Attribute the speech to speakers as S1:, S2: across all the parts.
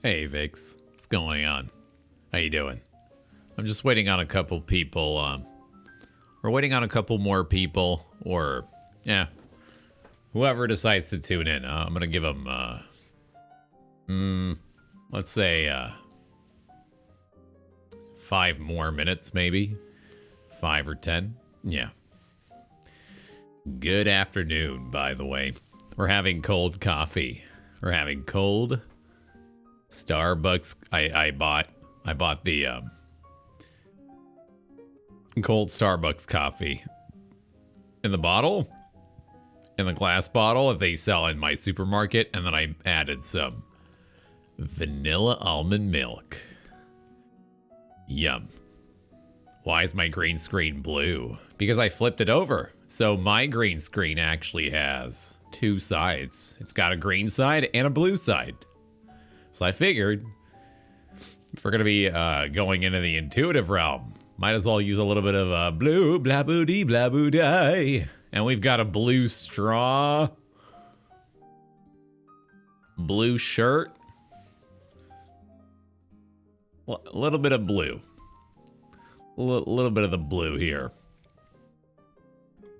S1: Hey Vix, what's going on? How you doing? I'm just waiting on a couple people. We're waiting on a couple more people, or yeah, whoever decides to tune in. I'm gonna give them, let's say 5 more minutes, maybe 5 or 10. Yeah. Good afternoon, by the way. We're having cold coffee. We're having cold Starbucks. I bought the cold Starbucks coffee in the bottle, in the glass bottle that they sell in my supermarket, and then I added some vanilla almond milk. Yum. Why is my green screen blue? Because I flipped it over. So my green screen actually has 2 sides. It's got a green side and a blue side. So I figured, if we're going to be going into the intuitive realm, might as well use a little bit of blue, blah boo dee, blah boo die. And we've got a blue straw, blue shirt, a little bit of blue, a little bit of the blue here.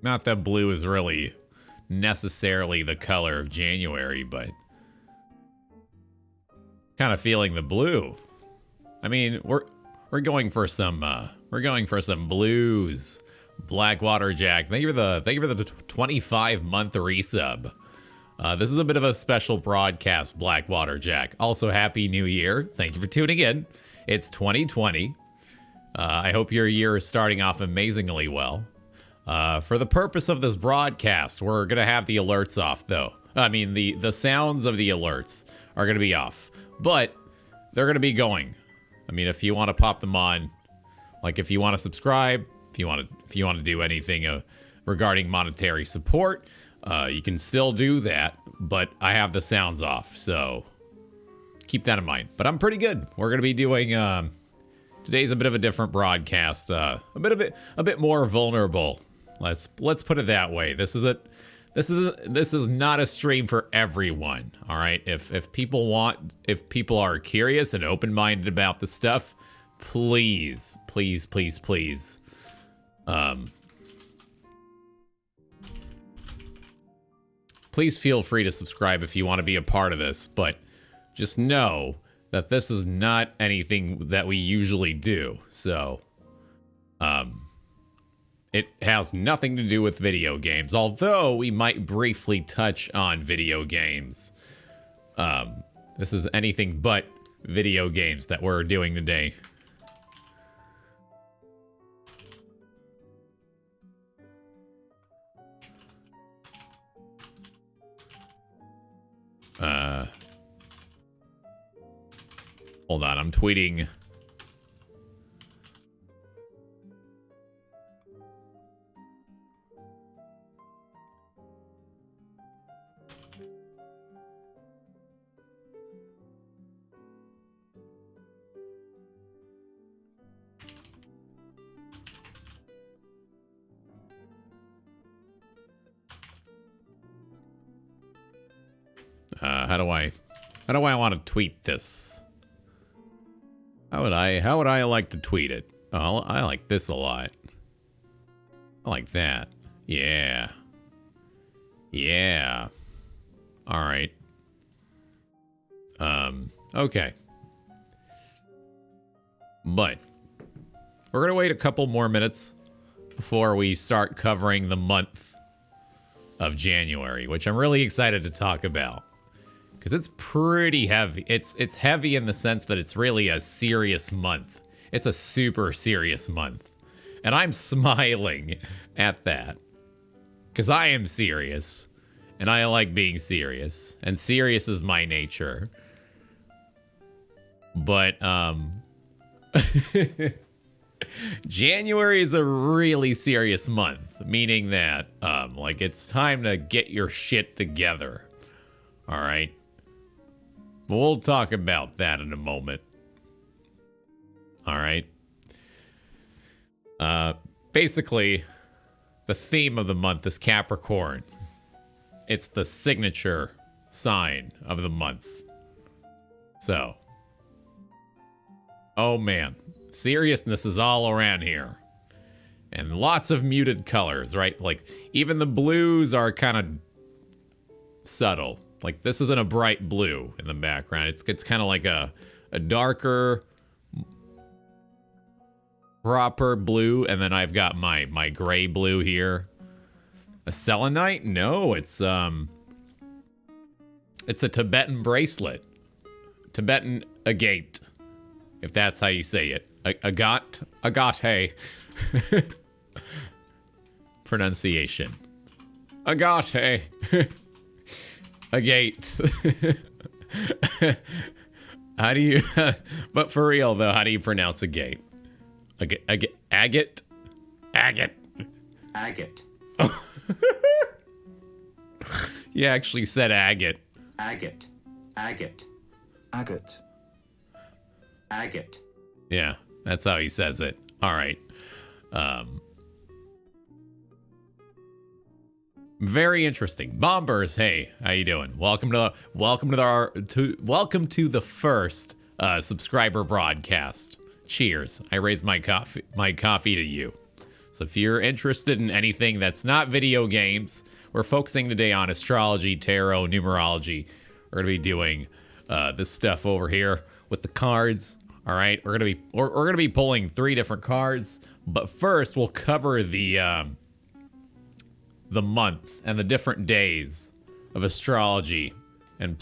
S1: Not that blue is really necessarily the color of January, but kind of feeling the blue. I mean, we're going for some blues. Blackwater Jack, thank you for the 25-month resub. This is a bit of a special broadcast, Blackwater Jack. Also, Happy New Year. Thank you for tuning in. It's 2020. I hope your year is starting off amazingly well. For the purpose of this broadcast, we're going to have the alerts off, though. I mean, the sounds of the alerts are going to be off, but they're going to be going. I mean, if you want to pop them on, like if you want to subscribe, if you want to do anything regarding monetary support, you can still do that, but I have the sounds off, so keep that in mind. But I'm pretty good. We're going to be doing today's a bit of a different broadcast, a bit more vulnerable. Let's put it that way. This is not a stream for everyone. All right. If people are curious and open-minded about the stuff, please, please feel free to subscribe if you want to be a part of this. But just know that this is not anything that we usually do. So, it has nothing to do with video games, although we might briefly touch on video games. This is anything but video games that we're doing today. Hold on, I'm tweeting. How do I want to tweet this? How would I like to tweet it? Oh, I like this a lot. I like that. Yeah. Yeah. All right. Okay. But we're going to wait a couple more minutes before we start covering the month of January, which I'm really excited to talk about. Because it's pretty heavy. It's heavy in the sense that it's really a serious month. It's a super serious month. And I'm smiling at that. Because I am serious. And I like being serious. And serious is my nature. But, January is a really serious month. Meaning that, like, it's time to get your shit together. Alright? We'll talk about that in a moment. All right. Basically, the theme of the month is Capricorn. It's the signature sign of the month. So, oh man, seriousness is all around here. And lots of muted colors, right? Like, even the blues are kind of subtle. Like, this isn't a bright blue in the background. It's kind of like a darker, proper blue. And then I've got my gray blue here. A selenite? No, it's a Tibetan bracelet. Tibetan agate, if that's how you say it. Agate. Pronunciation. Agate. Agate. How do you, but for real though, how do you pronounce agate? Agate? Agate?
S2: Agate.
S1: You actually said agate.
S2: Agate. Agate.
S3: Agate.
S2: Agate.
S1: Yeah, that's how he says it. All right. Very interesting. Bombers, hey, how you doing? Welcome to the first subscriber broadcast. Cheers. I raise my coffee to you. So if you're interested in anything that's not video games, we're focusing today on astrology, tarot, numerology. We're gonna be doing this stuff over here with the cards. All right, we're gonna be pulling 3 different cards, but first we'll cover the month and the different days of astrology and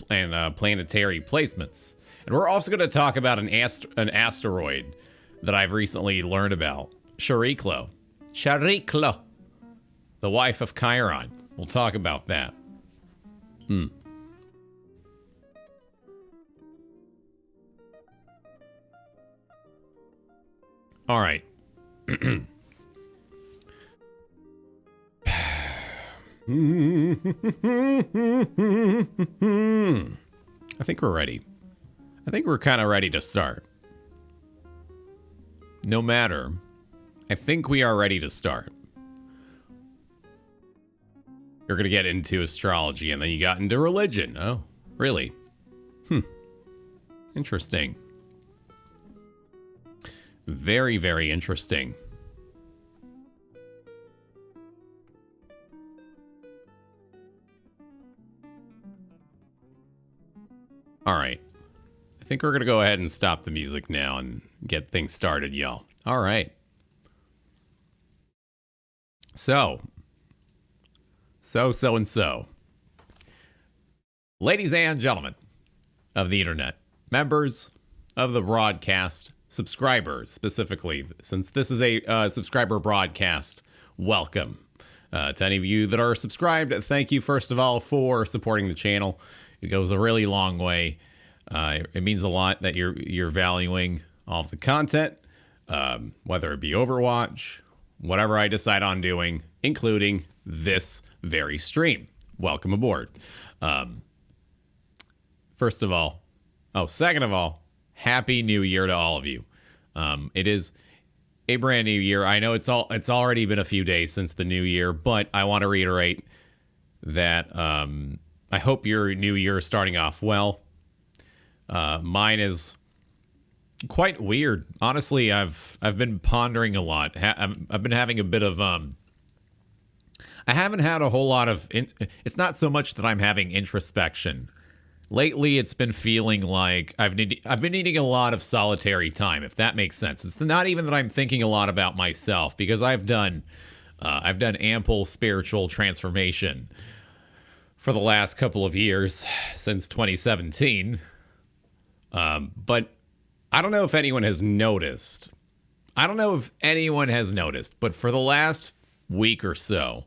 S1: planetary placements. And we're also going to talk about an asteroid that I've recently learned about. Chariklo. Chariklo. The wife of Chiron. We'll talk about that. All right. I think we're ready. I think we're kind of ready to start. No matter. I think we are ready to start. You're going to get into astrology and then you got into religion. Oh, really? Interesting. Very, very interesting. All right. I think we're going to go ahead and stop the music now and get things started, y'all. All right. So. Ladies and gentlemen of the internet, members of the broadcast, subscribers specifically, since this is a subscriber broadcast, welcome. To any of you that are subscribed, thank you first of all for supporting the channel. It goes a really long way. It means a lot that you're valuing all of the content, whether it be Overwatch, whatever I decide on doing, including this very stream. Welcome aboard. Second of all, Happy New Year to all of you. It is a brand new year. I know it's already been a few days since the new year, but I want to reiterate that I hope your new year is starting off well. Mine is quite weird. Honestly, I've been pondering a lot. I've been having a bit of I haven't had a whole lot of it's not so much that I'm having introspection. Lately, it's been feeling like I've been needing a lot of solitary time, if that makes sense. It's not even that I'm thinking a lot about myself, because I've done ample spiritual transformation for the last couple of years, since 2017. But I don't know if anyone has noticed. But for the last week or so,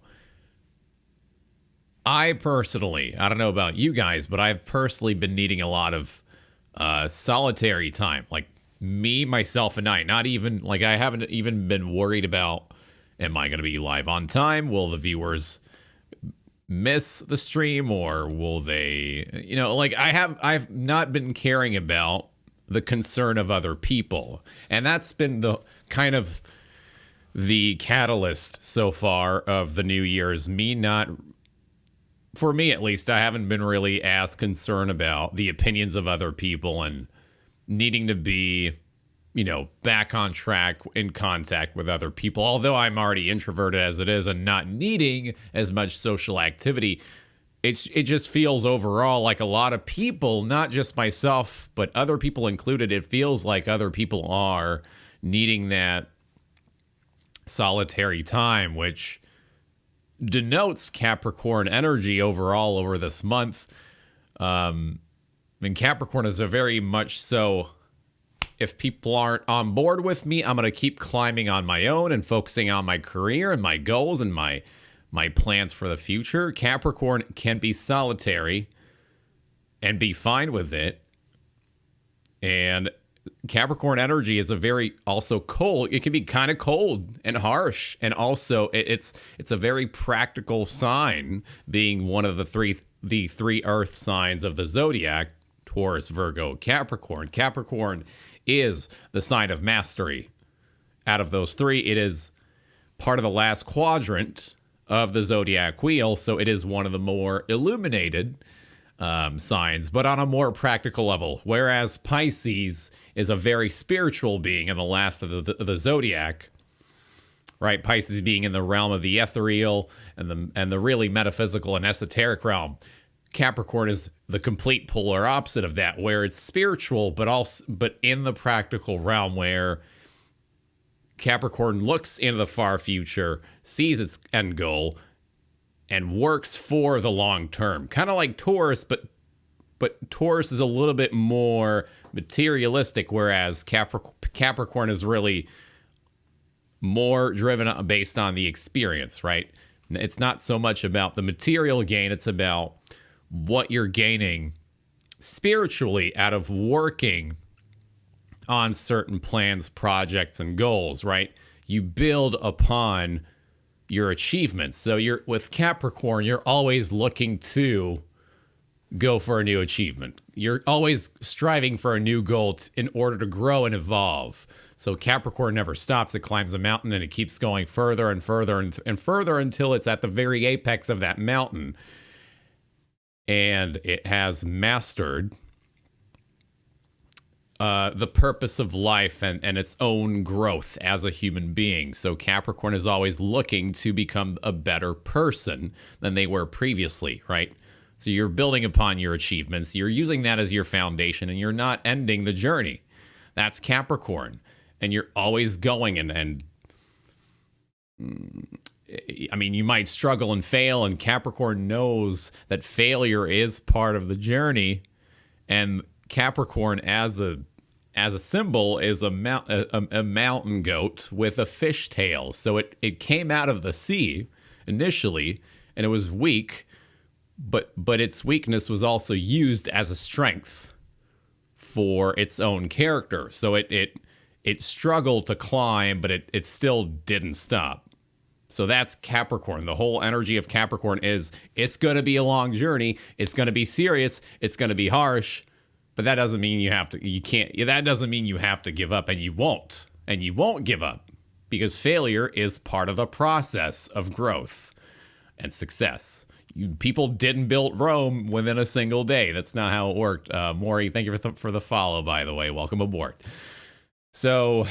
S1: I don't know about you guys, but I've personally been needing a lot of solitary time. Like me, myself, and I. Not even, like, I haven't even been worried about, am I going to be live on time? Will the viewers miss the stream, or will they, I've not been caring about the concern of other people. And that's been the kind of the catalyst so far of the new year's me not... For me, at least, I haven't been really as concerned about the opinions of other people and needing to be, back on track in contact with other people. Although I'm already introverted as it is and not needing as much social activity, it just feels overall like a lot of people, not just myself, but other people included, it feels like other people are needing that solitary time, which denotes Capricorn energy overall over this month. And Capricorn is a very much so, if people aren't on board with me, I'm going to keep climbing on my own and focusing on my career and my goals and my plans for the future. Capricorn can be solitary and be fine with it. And Capricorn energy is a very also cold. It can be kind of cold and harsh, and also it's a very practical sign, being one of the three earth signs of the zodiac: Taurus, Virgo, Capricorn. Capricorn is the sign of mastery. Out of those three, it is part of the last quadrant of the zodiac wheel, so it is one of the more illuminated signs, but on a more practical level. Whereas Pisces is a very spiritual being in the last of the zodiac, right? Pisces being in the realm of the ethereal and the really metaphysical and esoteric realm. Capricorn is the complete polar opposite of that, where it's spiritual, but in the practical realm, where Capricorn looks into the far future, sees its end goal, and works for the long term. Kind of like Taurus, but Taurus is a little bit more materialistic, whereas Capricorn is really more driven based on the experience, right? It's not so much about the material gain, it's about what you're gaining spiritually out of working on certain plans, projects, and goals, right? You build upon your achievements. So you're with Capricorn, you're always looking to go for a new achievement. You're always striving for a new goal in order to grow and evolve. So Capricorn never stops. It climbs a mountain and it keeps going further and further and further until it's at the very apex of that mountain. And it has mastered the purpose of life and its own growth as a human being. So Capricorn is always looking to become a better person than they were previously, right? So you're building upon your achievements. You're using that as your foundation, and you're not ending the journey. That's Capricorn. And you're always going and I mean, you might struggle and fail, and Capricorn knows that failure is part of the journey. And Capricorn as a symbol is a mountain goat with a fish tail. So it came out of the sea initially, and it was weak, but its weakness was also used as a strength for its own character. So it struggled to climb, but it still didn't stop. So that's Capricorn. The whole energy of Capricorn is it's going to be a long journey. It's going to be serious. It's going to be harsh. But that doesn't mean that doesn't mean you have to give up, and you won't. And you won't give up, because failure is part of the process of growth and success. People didn't build Rome within a single day. That's not how it worked. Maury, thank you for the follow, by the way. Welcome aboard. So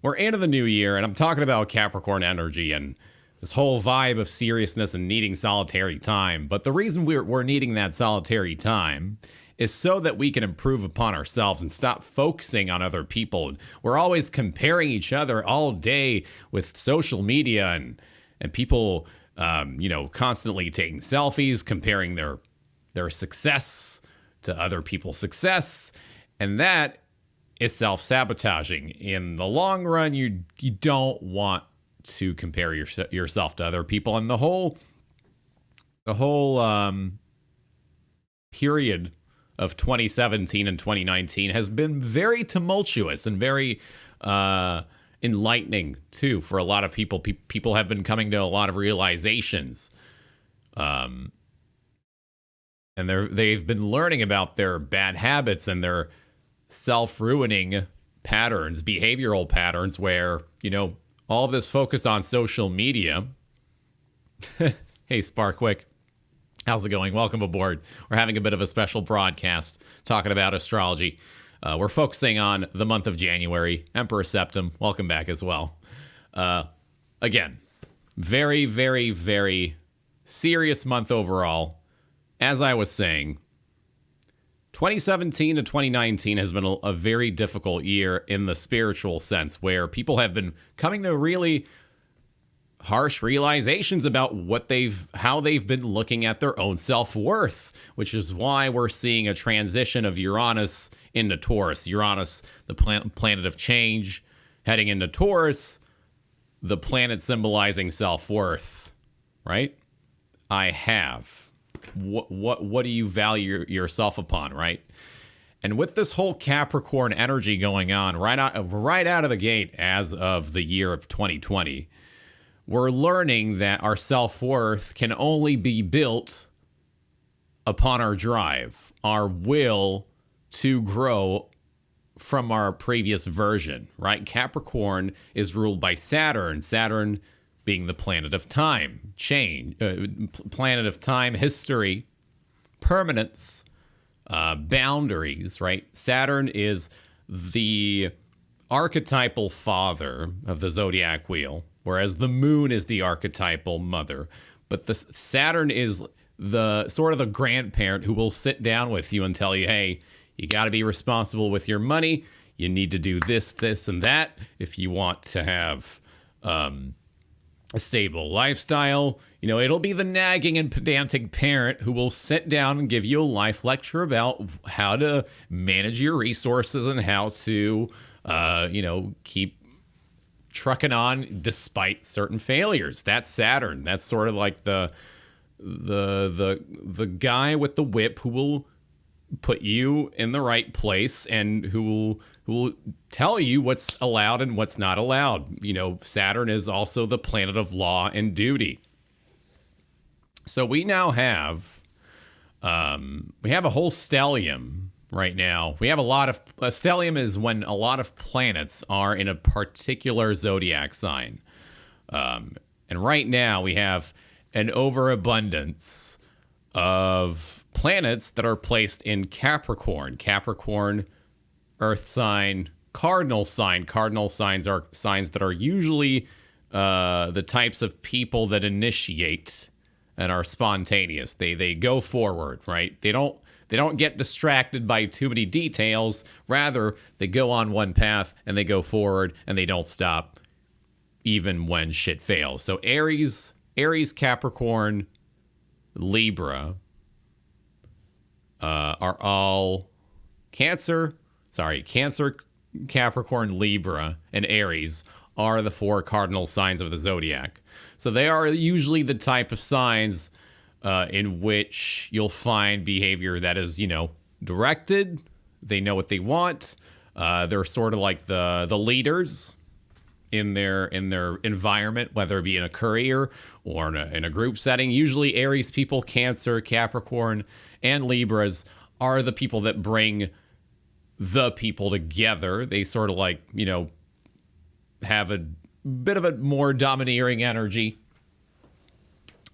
S1: we're into the new year, and I'm talking about Capricorn energy and this whole vibe of seriousness and needing solitary time. But the reason we're needing that solitary time is so that we can improve upon ourselves and stop focusing on other people. We're always comparing each other all day with social media and people, constantly taking selfies, comparing their success to other people's success. And that is self-sabotaging. In the long run, you don't want to compare yourself to other people. And the whole period of 2017 and 2019 has been very tumultuous and very enlightening too for a lot of people. People have been coming to a lot of realizations, and they've been learning about their bad habits and their self-ruining patterns, behavioral patterns, where all this focus on social media. Hey, Sparkwick. How's it going? Welcome aboard. We're having a bit of a special broadcast talking about astrology. We're focusing on the month of January, Emperor Septim. Welcome back as well. Again, very, very, very serious month overall. As I was saying, 2017 to 2019 has been a very difficult year in the spiritual sense, where people have been coming to really harsh realizations about how they've been looking at their own self-worth, which is why we're seeing a transition of Uranus into Taurus. Uranus, the planet of change, heading into Taurus, the planet symbolizing self-worth, right? I have. What do you value yourself upon, right? And with this whole Capricorn energy going on right out of the gate as of the year of 2020, we're learning that our self-worth can only be built upon our drive, our will to grow from our previous version, right? Capricorn is ruled by Saturn. Saturn being the planet of time, change, planet of time, history, permanence, boundaries, right? Saturn is the archetypal father of the zodiac wheel, whereas the moon is the archetypal mother. But the Saturn is the sort of the grandparent who will sit down with you and tell you, hey, you got to be responsible with your money. You need to do this, this, and that if you want to have a stable lifestyle. You know, it'll be the nagging and pedantic parent who will sit down and give you a life lecture about how to manage your resources and how to, keep trucking on despite certain failures. That's Saturn. That's sort of like the guy with the whip who will put you in the right place and who will tell you what's allowed and what's not allowed. You know, Saturn is also the planet of law and duty. So we now have a whole stellium right now. We have a stellium is when a lot of planets are in a particular zodiac sign. And right now we have an overabundance of planets that are placed in Capricorn. Capricorn, Earth sign, cardinal sign. Cardinal signs are signs that are usually the types of people that initiate and are spontaneous. They go forward, right? They don't get distracted by too many details. Rather, they go on one path and they go forward and they don't stop even when shit fails. So Aries, Capricorn, Libra are all Cancer, Capricorn, Libra, and Aries are the 4 cardinal signs of the zodiac. So they are usually the type of signs in which you'll find behavior that is, directed. They know what they want. They're sort of like the leaders in their environment, whether it be in a career or in a group setting. Usually Aries people, Cancer, Capricorn, and Libras are the people that bring the people together. They sort of like, have a bit of a more domineering energy.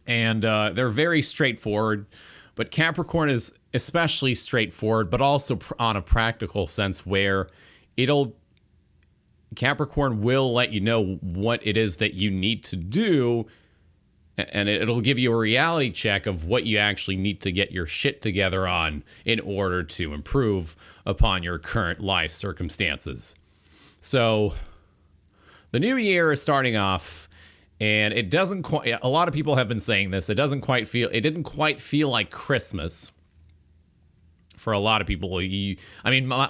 S1: And they're very straightforward. But Capricorn is especially straightforward, but also on a practical sense where Capricorn will let you know what it is that you need to do, and it'll give you a reality check of what you actually need to get your shit together on in order to improve upon your current life circumstances. So the new year is starting off, and it doesn't quite, a lot of people have been saying this, it didn't quite feel like Christmas for a lot of people.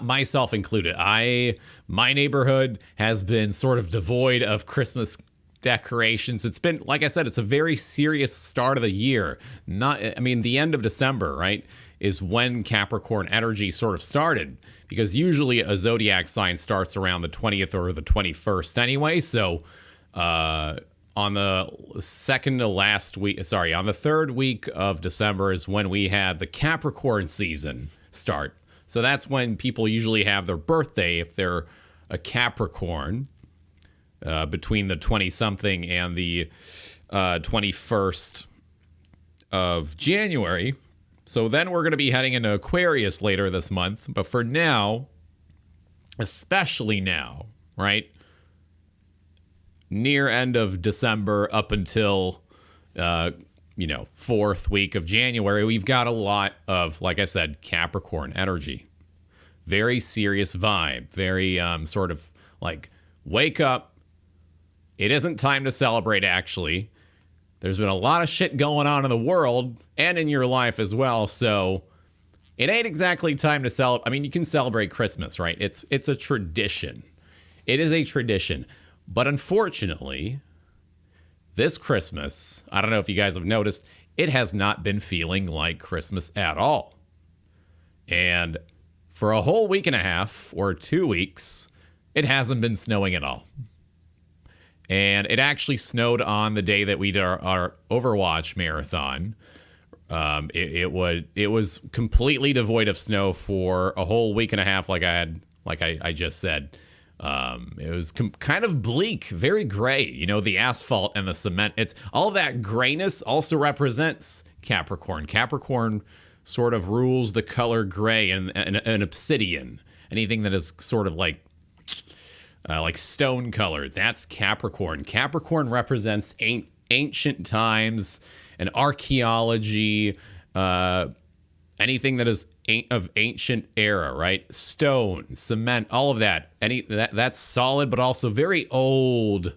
S1: Myself included. My neighborhood has been sort of devoid of Christmas decorations. It's been, like I said, it's a very serious start of the year. The end of December, right, is when Capricorn energy sort of started, because usually a zodiac sign starts around the 20th or the 21st anyway. So on the third week of December is when we had the Capricorn season start. So that's when people usually have their birthday if they're a Capricorn, between the 20-something and the 21st of January. So then we're going to be heading into Aquarius later this month. But for now, especially now, right, near end of December up until, 4th week of January, we've got a lot of, like I said, Capricorn energy. Very serious vibe. Very sort of like, wake up. It isn't time to celebrate, actually. There's been a lot of shit going on in the world and in your life as well, so it ain't exactly time to celebrate. I mean, you can celebrate Christmas, right? It's a tradition. It is a tradition. But unfortunately, this Christmas, I don't know if you guys have noticed, it has not been feeling like Christmas at all. And for a whole week and a half or 2 weeks, it hasn't been snowing at all. And it actually snowed on the day that we did our Overwatch marathon. It was completely devoid of snow for a whole week and a half, like I just said. It was kind of bleak, very gray. The asphalt and the cement. It's all that grayness also represents Capricorn. Capricorn sort of rules the color gray and obsidian. Anything that is sort of like stone colored. That's Capricorn. Capricorn represents ancient times and archaeology, anything that is of ancient era, right? Stone, cement, all of that. That's solid, but also very old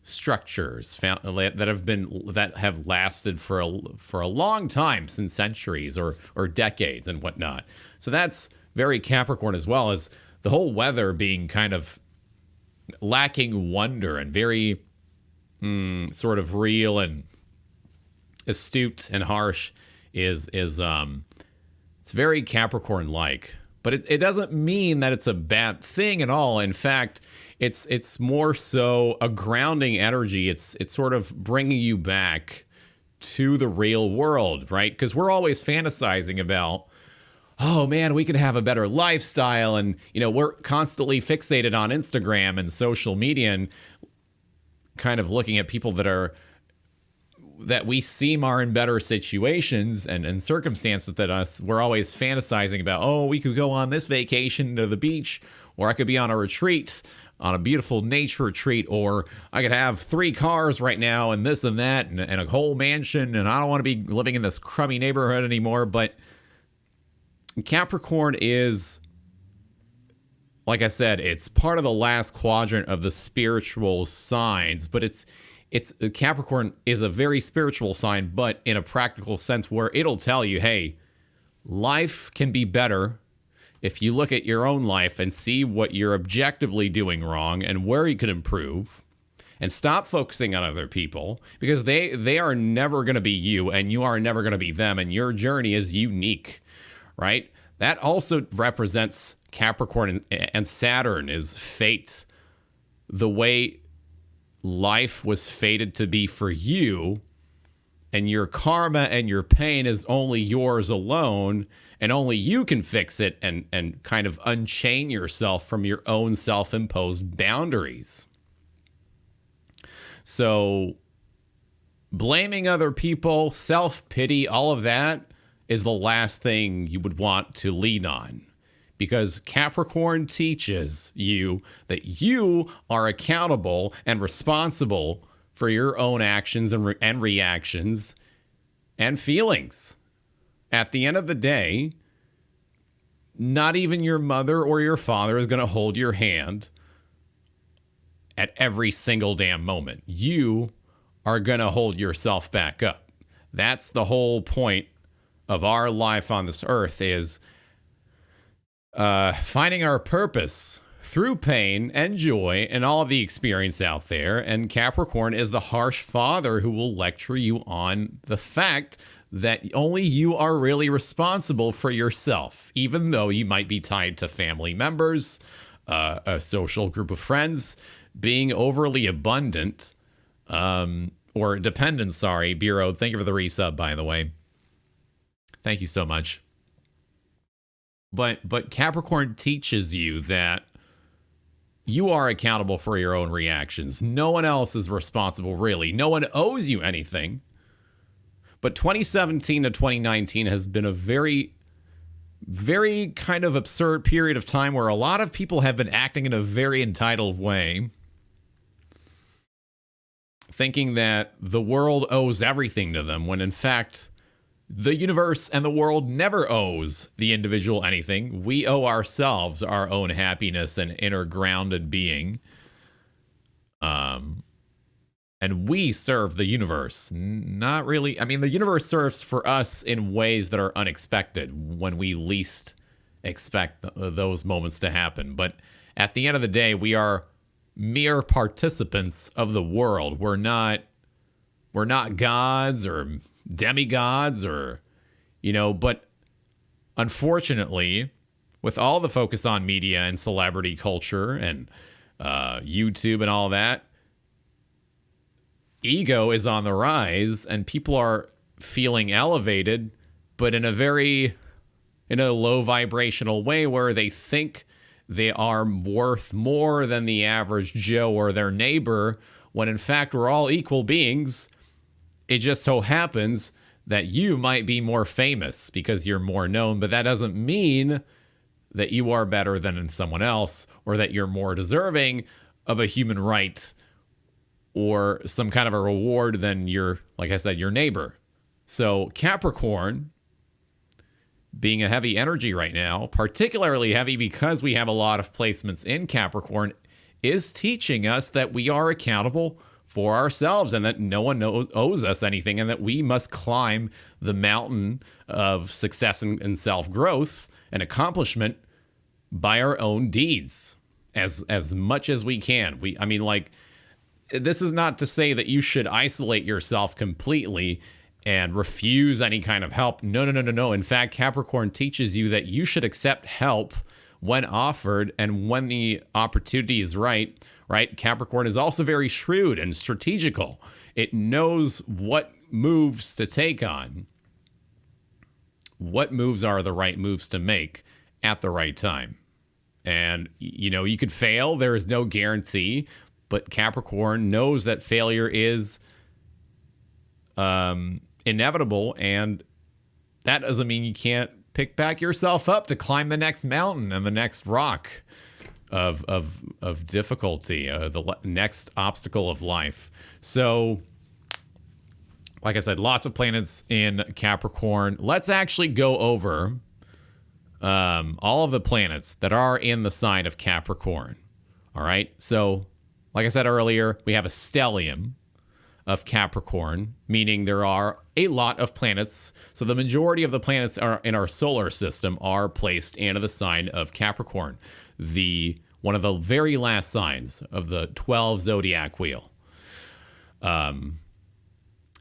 S1: structures that have lasted for a long time, since centuries or decades and whatnot. So that's very Capricorn, as well as the whole weather being kind of lacking wonder and very sort of real and astute and harsh is it's very Capricorn like. But it doesn't mean that it's a bad thing at all. In fact, it's more so a grounding energy. It's sort of bringing you back to the real world, right? Because we're always fantasizing about, oh man, we could have a better lifestyle, and we're constantly fixated on Instagram and social media and kind of looking at people that we seem are in better situations and circumstances than us. We're always fantasizing about, oh, we could go on this vacation to the beach, or I could be on a retreat, on a beautiful nature retreat, or I could have 3 cars right now and this and that and a whole mansion, and I don't want to be living in this crummy neighborhood anymore. But Capricorn is, like I said, it's part of the last quadrant of the spiritual signs, but it's Capricorn is a very spiritual sign, but in a practical sense, where it'll tell you, hey, life can be better if you look at your own life and see what you're objectively doing wrong and where you could improve, and stop focusing on other people, because they are never going to be you and you are never going to be them, and your journey is unique, right? That also represents Capricorn, and Saturn is fate. The way life was fated to be for you, and your karma and your pain is only yours alone, and only you can fix it and kind of unchain yourself from your own self-imposed boundaries. So blaming other people, self-pity, all of that is the last thing you would want to lean on, because Capricorn teaches you that you are accountable and responsible for your own actions and reactions and feelings. At the end of the day, not even your mother or your father is going to hold your hand at every single damn moment. You are going to hold yourself back up. That's the whole point of our life on this earth, is finding our purpose through pain and joy and all of the experience out there. And Capricorn is the harsh father who will lecture you on the fact that only you are really responsible for yourself, even though you might be tied to family members, a social group of friends. Being overly abundant, or dependent, sorry, Bureau, thank you for the resub, by the way. Thank you so much. But Capricorn teaches you that you are accountable for your own reactions. No one else is responsible, really. No one owes you anything. But 2017 to 2019 has been a very, very kind of absurd period of time where a lot of people have been acting in a very entitled way, thinking that the world owes everything to them, when in fact, the universe and the world never owes the individual anything. We owe ourselves our own happiness and inner grounded being. And we serve the universe. Not really. I mean, the universe serves for us in ways that are unexpected when we least expect those moments to happen. But at the end of the day, we are mere participants of the world. We're not gods or demigods or, but unfortunately, with all the focus on media and celebrity culture and YouTube and all that, ego is on the rise, and people are feeling elevated, but in a low vibrational way, where they think they are worth more than the average Joe or their neighbor, when in fact we're all equal beings. It just so happens that you might be more famous because you're more known, but that doesn't mean that you are better than someone else, or that you're more deserving of a human right or some kind of a reward than like I said, your neighbor. So Capricorn, being a heavy energy right now, particularly heavy because we have a lot of placements in Capricorn, is teaching us that we are accountable for ourselves, and that no one owes us anything, and that we must climb the mountain of success and self-growth and accomplishment by our own deeds as much as we can. This is not to say that you should isolate yourself completely and refuse any kind of help. No. In fact, Capricorn teaches you that you should accept help when offered and when the opportunity is right. Capricorn is also very shrewd and strategical. It knows what moves to take on. What moves are the right moves to make at the right time. And, you could fail. There is no guarantee. But Capricorn knows that failure is inevitable. And that doesn't mean you can't pick back yourself up to climb the next mountain and the next rock of difficulty, the next obstacle of life. So, like I said, lots of planets in Capricorn. Let's actually go over all of the planets that are in the sign of Capricorn. All right. So, like I said earlier, we have a stellium of Capricorn, meaning there are a lot of planets. So the majority of the planets in our solar system are placed into the sign of Capricorn, one of the very last signs of the 12 zodiac wheel. And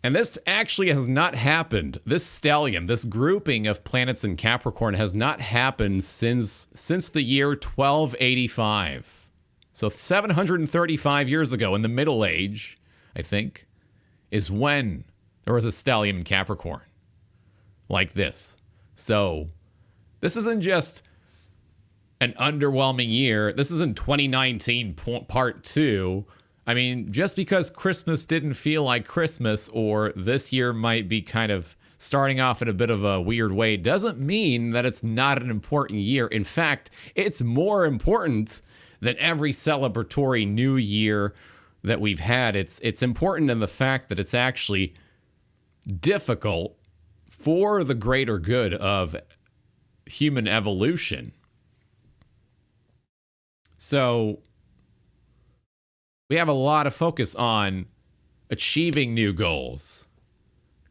S1: this actually has not happened. This stellium, this grouping of planets in Capricorn, has not happened since the year 1285. So 735 years ago, in the Middle Age, I think, is when there was a stellium in Capricorn like this. So this isn't just an underwhelming year. This isn't 2019 part 2. I mean, just because Christmas didn't feel like Christmas, or this year might be kind of starting off in a bit of a weird way, doesn't mean that it's not an important year. In fact, it's more important than every celebratory new year that we've had. It's important in the fact that it's actually difficult for the greater good of human evolution. So we have a lot of focus on achieving new goals,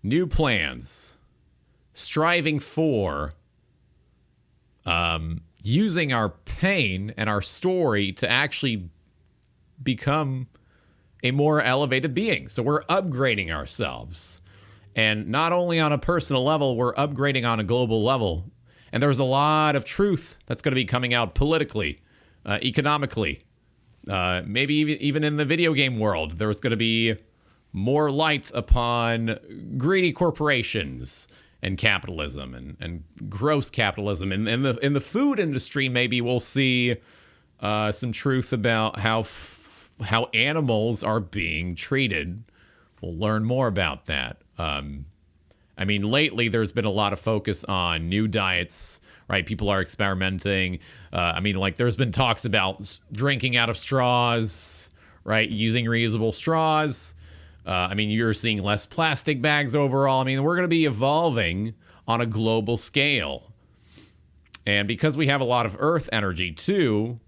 S1: new plans, striving for, using our pain and our story to actually become a more elevated being. So we're upgrading ourselves. And not only on a personal level, we're upgrading on a global level. And there's a lot of truth that's going to be coming out politically, economically, maybe even in the video game world. There's going to be more light upon greedy corporations and capitalism and gross capitalism. And in the food industry, maybe we'll see some truth about how animals are being treated. We'll learn more about that. I mean, lately there's been a lot of focus on new diets, right? People are experimenting. There's been talks about drinking out of straws, right? Using reusable straws. You're seeing less plastic bags overall. We're going to be evolving on a global scale. And because we have a lot of Earth energy too,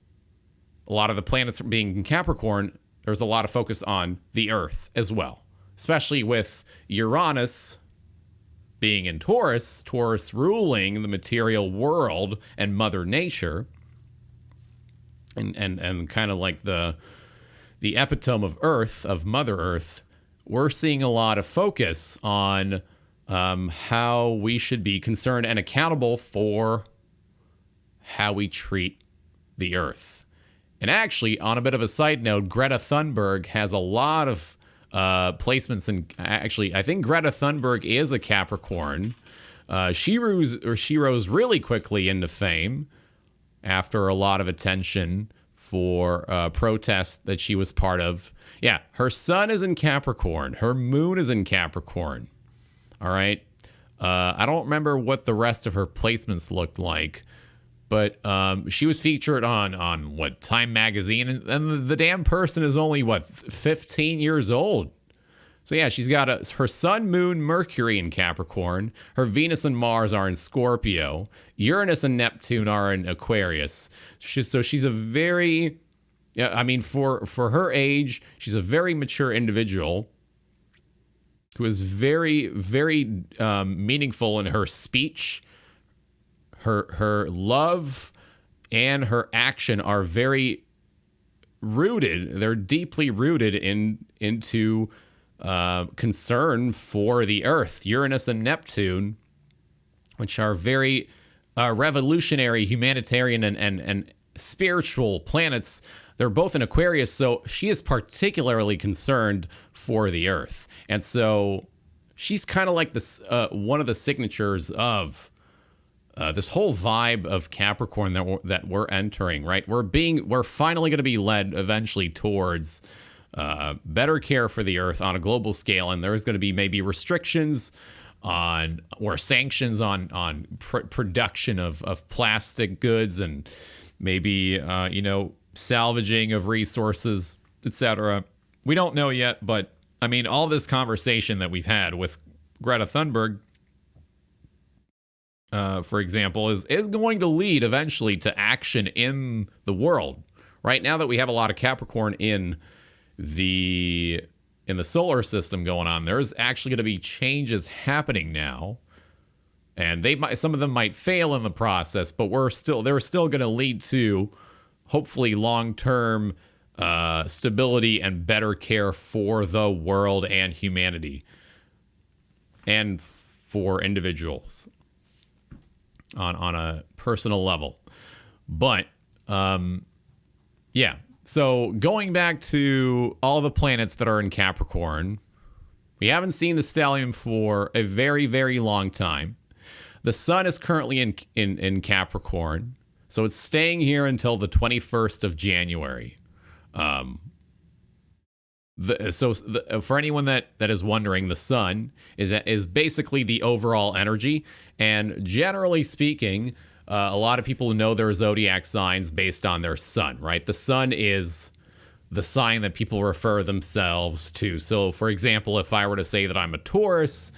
S1: a lot of the planets being in Capricorn, there's a lot of focus on the Earth as well, especially with Uranus being in Taurus ruling the material world and Mother Nature, and kind of like the epitome of Earth, of Mother Earth. We're seeing a lot of focus on how we should be concerned and accountable for how we treat the Earth. And actually, on a bit of a side note, Greta Thunberg has a lot of placements in. Actually, I think Greta Thunberg is a Capricorn. She rose really quickly into fame after a lot of attention for protests that she was part of. Yeah, her sun is in Capricorn. Her moon is in Capricorn. All right. I don't remember what the rest of her placements looked like, but she was featured on what, Time magazine, and the damn person is only 15 years old. So yeah, she's got her sun, moon, Mercury in Capricorn. Her Venus and Mars are in Scorpio. Uranus and Neptune are in Aquarius. So she's a very Yeah, I mean, for her age, she's a very mature individual who is very, very meaningful in her speech. Her love and her action are very rooted. They're deeply rooted into concern for the Earth. Uranus and Neptune, which are very revolutionary, humanitarian, and spiritual planets. They're both in Aquarius, so she is particularly concerned for the Earth. And so she's kind of like this one of the signatures of this whole vibe of Capricorn that we're entering, right? We're finally going to be led eventually towards better care for the Earth on a global scale, and there's going to be maybe restrictions on or sanctions on production of plastic goods, and maybe salvaging of resources, etc. We don't know yet, but I mean, all this conversation that we've had with Greta Thunberg, for example, is going to lead eventually to action in the world. Right now that we have a lot of Capricorn in the solar system going on, there's actually going to be changes happening now, and some of them might fail in the process, but they're still going to lead to hopefully long-term stability and better care for the world and humanity, and for individuals on a personal level. But yeah. So going back to all the planets that are in Capricorn, we haven't seen the stellium for a very, very long time. The sun is currently in Capricorn, so it's staying here until the 21st of January. For anyone that is wondering, the sun is basically the overall energy, and generally speaking, a lot of people know their zodiac signs based on their sun, right? The sun is the sign that people refer themselves to. So, for example, if I were to say that I'm a Taurus,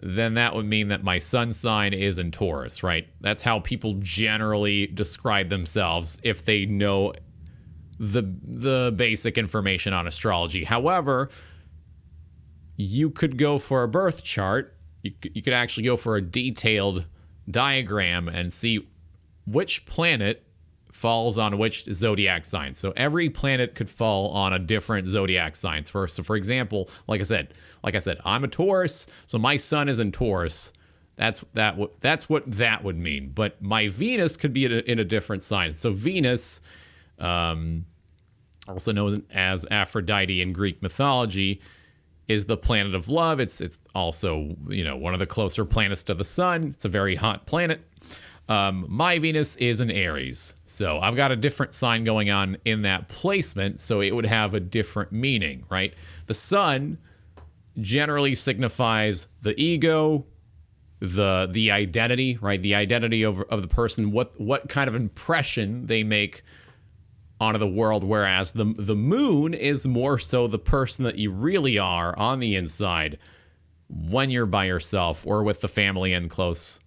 S1: then that would mean that my sun sign is in Taurus, right? That's how people generally describe themselves if they know the basic information on astrology. However, you could go for a birth chart. You could actually go for a detailed diagram and see which planet falls on which zodiac sign. So every planet could fall on a different zodiac sign. So for example, like I said, I'm a Taurus, so my sun is in Taurus. That's what that would mean. But my Venus could be in a different sign. So Venus, also known as Aphrodite in Greek mythology, is the planet of love. It's also, one of the closer planets to the sun. It's a very hot planet. My Venus is in Aries, so I've got a different sign going on in that placement, so it would have a different meaning, right? The sun generally signifies the ego, the identity, right? The identity of the person, what kind of impression they make onto the world, whereas the moon is more so the person that you really are on the inside when you're by yourself or with the family and close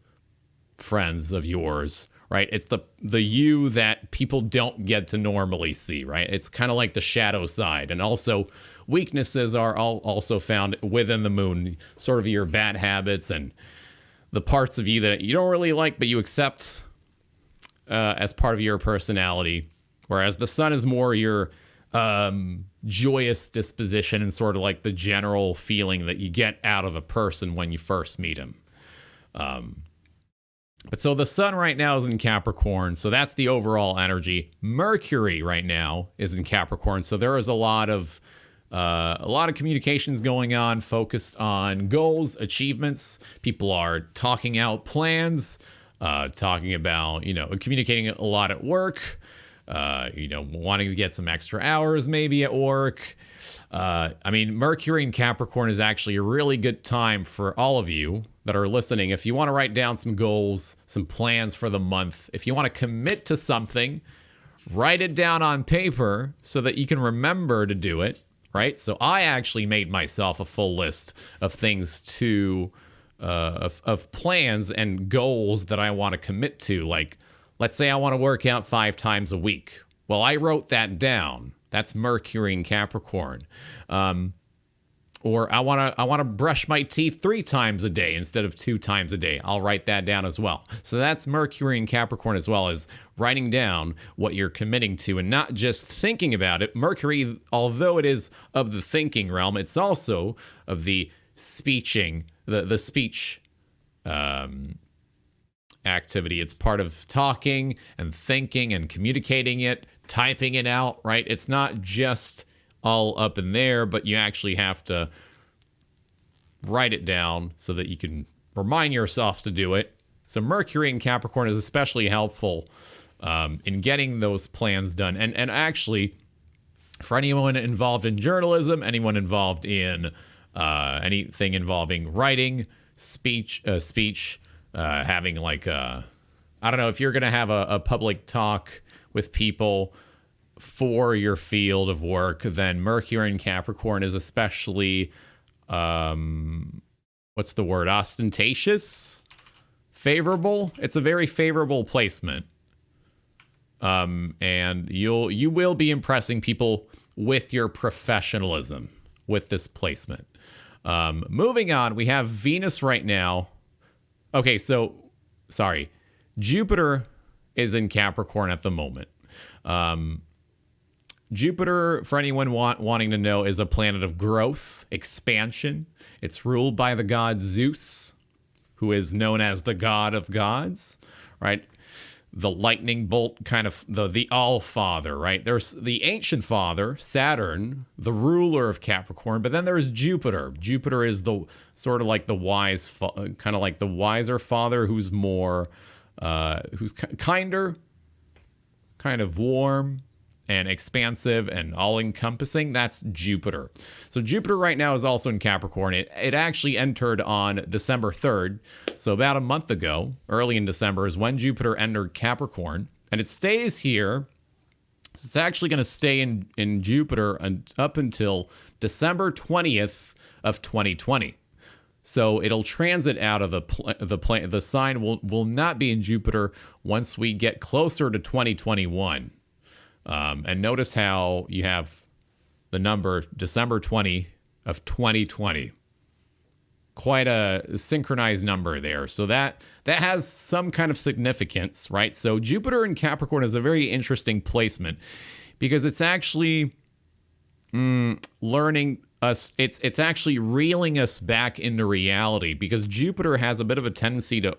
S1: friends of yours, right? It's the you that people don't get to normally see, right? It's kind of like the shadow side. And also weaknesses are also found within the moon, sort of your bad habits and the parts of you that you don't really like but you accept as part of your personality. Whereas the sun is more your joyous disposition and sort of like the general feeling that you get out of a person when you first meet him. But so the sun right now is in Capricorn, so that's the overall energy. Mercury right now is in Capricorn, so there is a lot of communications going on, focused on goals, achievements. People are talking out plans, talking about, communicating a lot at work. Wanting to get some extra hours maybe at work. Mercury in Capricorn is actually a really good time for all of you that are listening. If you want to write down some goals, some plans for the month, if you want to commit to something, write it down on paper so that you can remember to do it, right? So I actually made myself a full list of things of plans and goals that I want to commit to. Like, let's say I want to work out 5 times a week. Well, I wrote that down. That's Mercury in Capricorn. Or I want to brush my teeth 3 times a day instead of 2 times a day. I'll write that down as well. So that's Mercury in Capricorn, as well as writing down what you're committing to and not just thinking about it. Mercury, although it is of the thinking realm, it's also of the speeching, the speech activity. It's part of talking and thinking and communicating it, typing it out, right? It's not just all up in there, but you actually have to write it down so that you can remind yourself to do it. So Mercury in Capricorn is especially helpful in getting those plans done. And actually, for anyone involved in journalism, anyone involved in anything involving writing, speech, having like I don't know, if you're going to have a public talk with people for your field of work, then Mercury in Capricorn is especially, what's the word? Ostentatious? Favorable? It's a very favorable placement. And you will be impressing people with your professionalism with this placement. Moving on, we have Venus right now. Okay, so, sorry. Jupiter is in Capricorn at the moment. Jupiter, for anyone wanting to know, is a planet of growth, expansion. It's ruled by the god Zeus, who is known as the god of gods, right? The lightning bolt, kind of the all-father, right? There's the ancient father, Saturn, the ruler of Capricorn, but then there's Jupiter. Jupiter is the sort of like the wise, kind of like the wiser father, who's more, who's kinder, kind of warm, and expansive and all-encompassing. That's Jupiter. So Jupiter right now is also in Capricorn. It actually entered on December 3rd. So about a month ago, early in December, is when Jupiter entered Capricorn. And it stays here. So it's actually going to stay in Jupiter up until December 20th of 2020. So it'll transit out of the sign will not be in Jupiter once we get closer to 2021. And notice how you have the number December 20 of 2020. Quite a synchronized number there. So that has some kind of significance, right? So Jupiter in Capricorn is a very interesting placement because it's actually learning us. It's actually reeling us back into reality, because Jupiter has a bit of a tendency to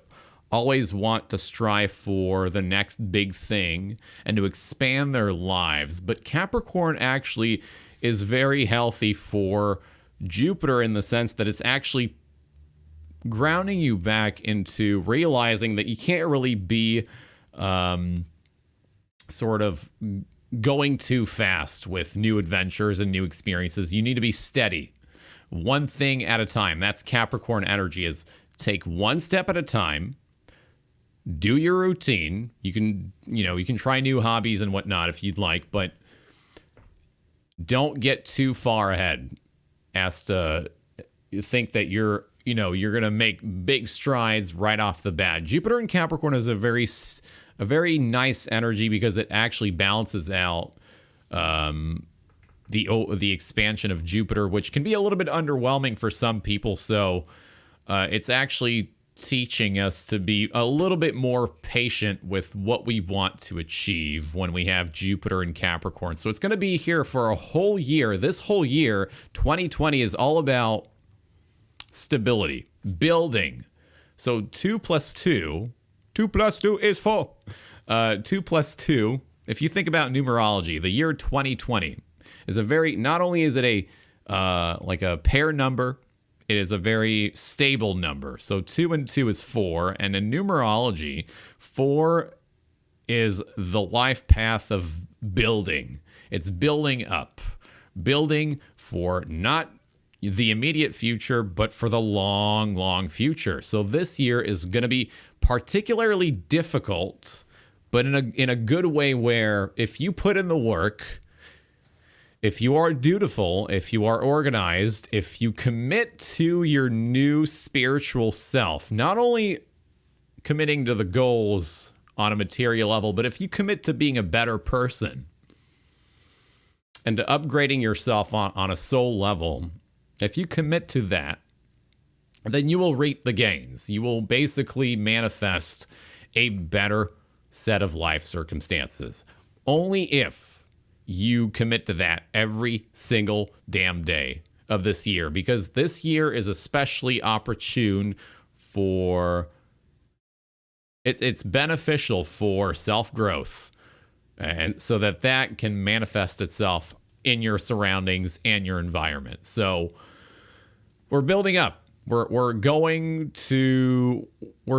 S1: always want to strive for the next big thing and to expand their lives. But Capricorn actually is very healthy for Jupiter in the sense that it's actually grounding you back into realizing that you can't really be sort of going too fast with new adventures and new experiences. You need to be steady, one thing at a time. That's Capricorn energy, is take one step at a time. Do your routine. You can try new hobbies and whatnot if you'd like, but don't get too far ahead as to think that you're going to make big strides right off the bat. Jupiter in Capricorn is a very nice energy because it actually balances out the expansion of Jupiter, which can be a little bit underwhelming for some people. So it's actually teaching us to be a little bit more patient with what we want to achieve when we have Jupiter in Capricorn. So it's going to be here for a whole year. This whole year, 2020, is all about stability, building. So 2 + 2 is 4. 2 + 2, if you think about numerology, the year 2020 is not only is it like a pair number, it is a very stable number. So 2 and 2 is 4. And in numerology, 4 is the life path of building. It's building up, building for not the immediate future, but for the long, long future. So this year is going to be particularly difficult, but in a good way, where if you put in the work, if you are dutiful, if you are organized, if you commit to your new spiritual self, not only committing to the goals on a material level, but if you commit to being a better person, and to upgrading yourself on a soul level, if you commit to that, then you will reap the gains. You will basically manifest a better set of life circumstances. Only if you commit to that every single damn day of this year, because this year is especially opportune for it's beneficial for self-growth, and so that can manifest itself in your surroundings and your environment. So we're building up. We're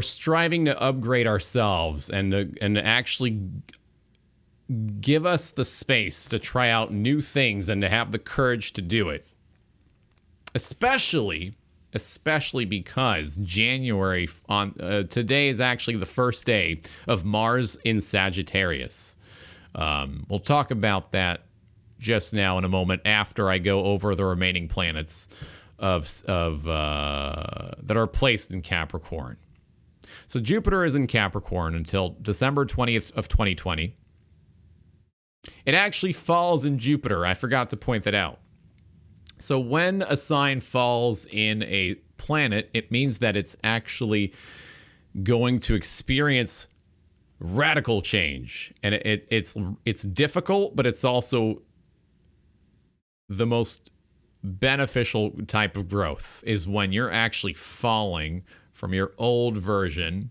S1: striving to upgrade ourselves and actually give us the space to try out new things and to have the courage to do it. Especially because January today is actually the first day of Mars in Sagittarius. We'll talk about that just now in a moment after I go over the remaining planets that are placed in Capricorn. So Jupiter is in Capricorn until December 20th of 2020. It actually falls in Jupiter. I forgot to point that out. So when a sign falls in a planet, it means that it's actually going to experience radical change. And it's difficult, but it's also the most beneficial type of growth is when you're actually falling from your old version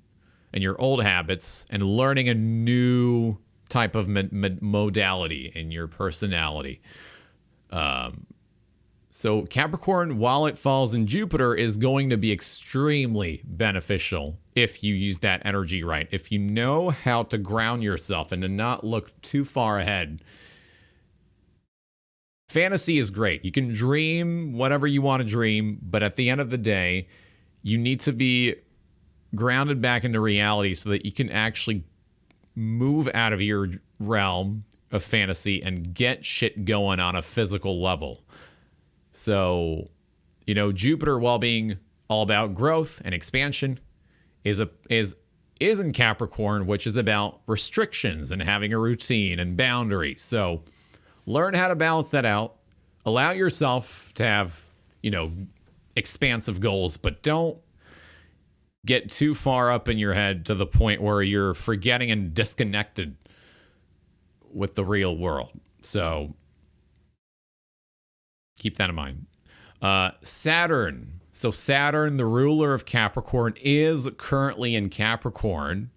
S1: and your old habits and learning a new type of modality in your personality. So Capricorn, while it falls in Jupiter, is going to be extremely beneficial if you use that energy right. If you know how to ground yourself and to not look too far ahead. Fantasy is great. You can dream whatever you want to dream, but at the end of the day, you need to be grounded back into reality so that you can actually move out of your realm of fantasy and get shit going on a physical level. So, Jupiter, while being all about growth and expansion, is in Capricorn, which is about restrictions and having a routine and boundaries. So learn how to balance that out. Allow yourself to have, expansive goals, but don't get too far up in your head to the point where you're forgetting and disconnected with the real world. So keep that in mind. Saturn. So Saturn, the ruler of Capricorn, is currently in Capricorn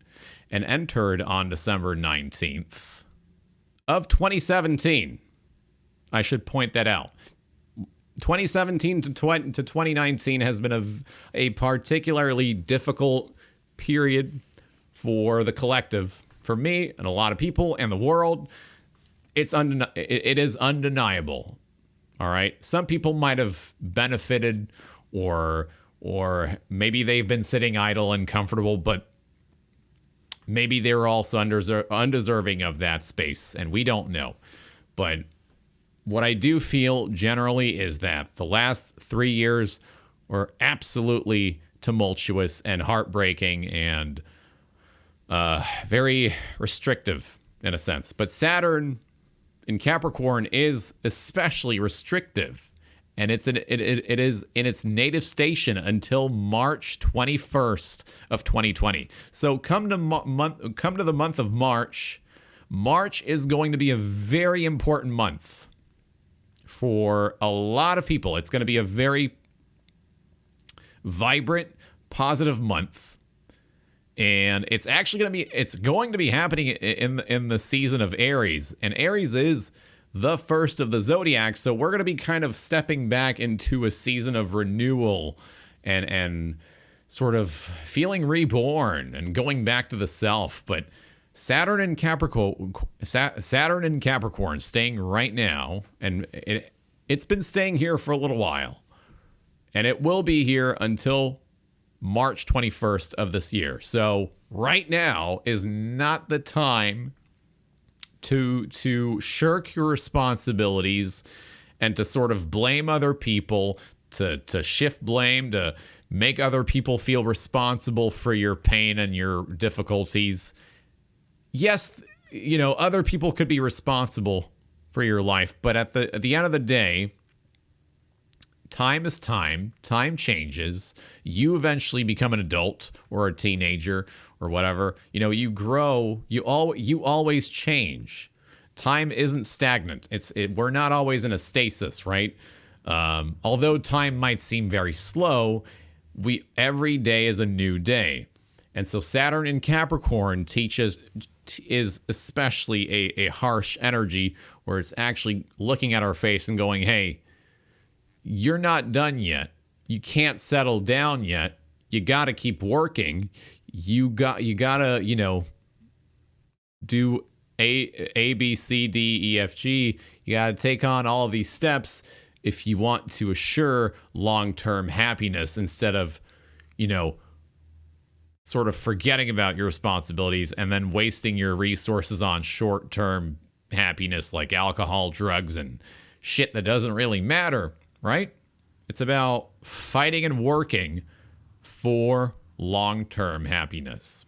S1: and entered on December 19th of 2017. I should point that out. 2017 to 2019 has been a particularly difficult period for the collective, for me and a lot of people and the world. It is undeniable. All right. Some people might have benefited or maybe they've been sitting idle and comfortable, but maybe they were also undeserving of that space, and we don't know. But what I do feel generally is that the last 3 years were absolutely tumultuous and heartbreaking and very restrictive in a sense. But Saturn in Capricorn is especially restrictive, and it is in its native station until March 21st of 2020. So come to the month of March. March is going to be a very important month for a lot of people. It's going to be a very vibrant, positive month. And it's actually going to be happening in the season of Aries. And Aries is the first of the zodiac. So we're going to be kind of stepping back into a season of renewal and sort of feeling reborn and going back to the self. But Saturn in Capricorn staying right now, and it's been staying here for a little while. And it will be here until March 21st of this year. So right now is not the time to shirk your responsibilities and to sort of blame other people, to shift blame, to make other people feel responsible for your pain and your difficulties. Yes, other people could be responsible for your life. But at the end of the day, time is time. Time changes. You eventually become an adult or a teenager or whatever. You know, you grow. You always change. Time isn't stagnant. We're not always in a stasis, right? Although time might seem very slow, every day is a new day. And so Saturn in Capricorn is especially a harsh energy where it's actually looking at our face and going, hey, you're not done yet. You can't settle down yet. You got to keep working. You got to, you know, do A, B, C, D, E, F, G. You got to take on all of these steps if you want to assure long-term happiness instead of, you know, sort of forgetting about your responsibilities and then wasting your resources on short-term happiness like alcohol, drugs, and shit that doesn't really matter, right? It's about fighting and working for long-term happiness.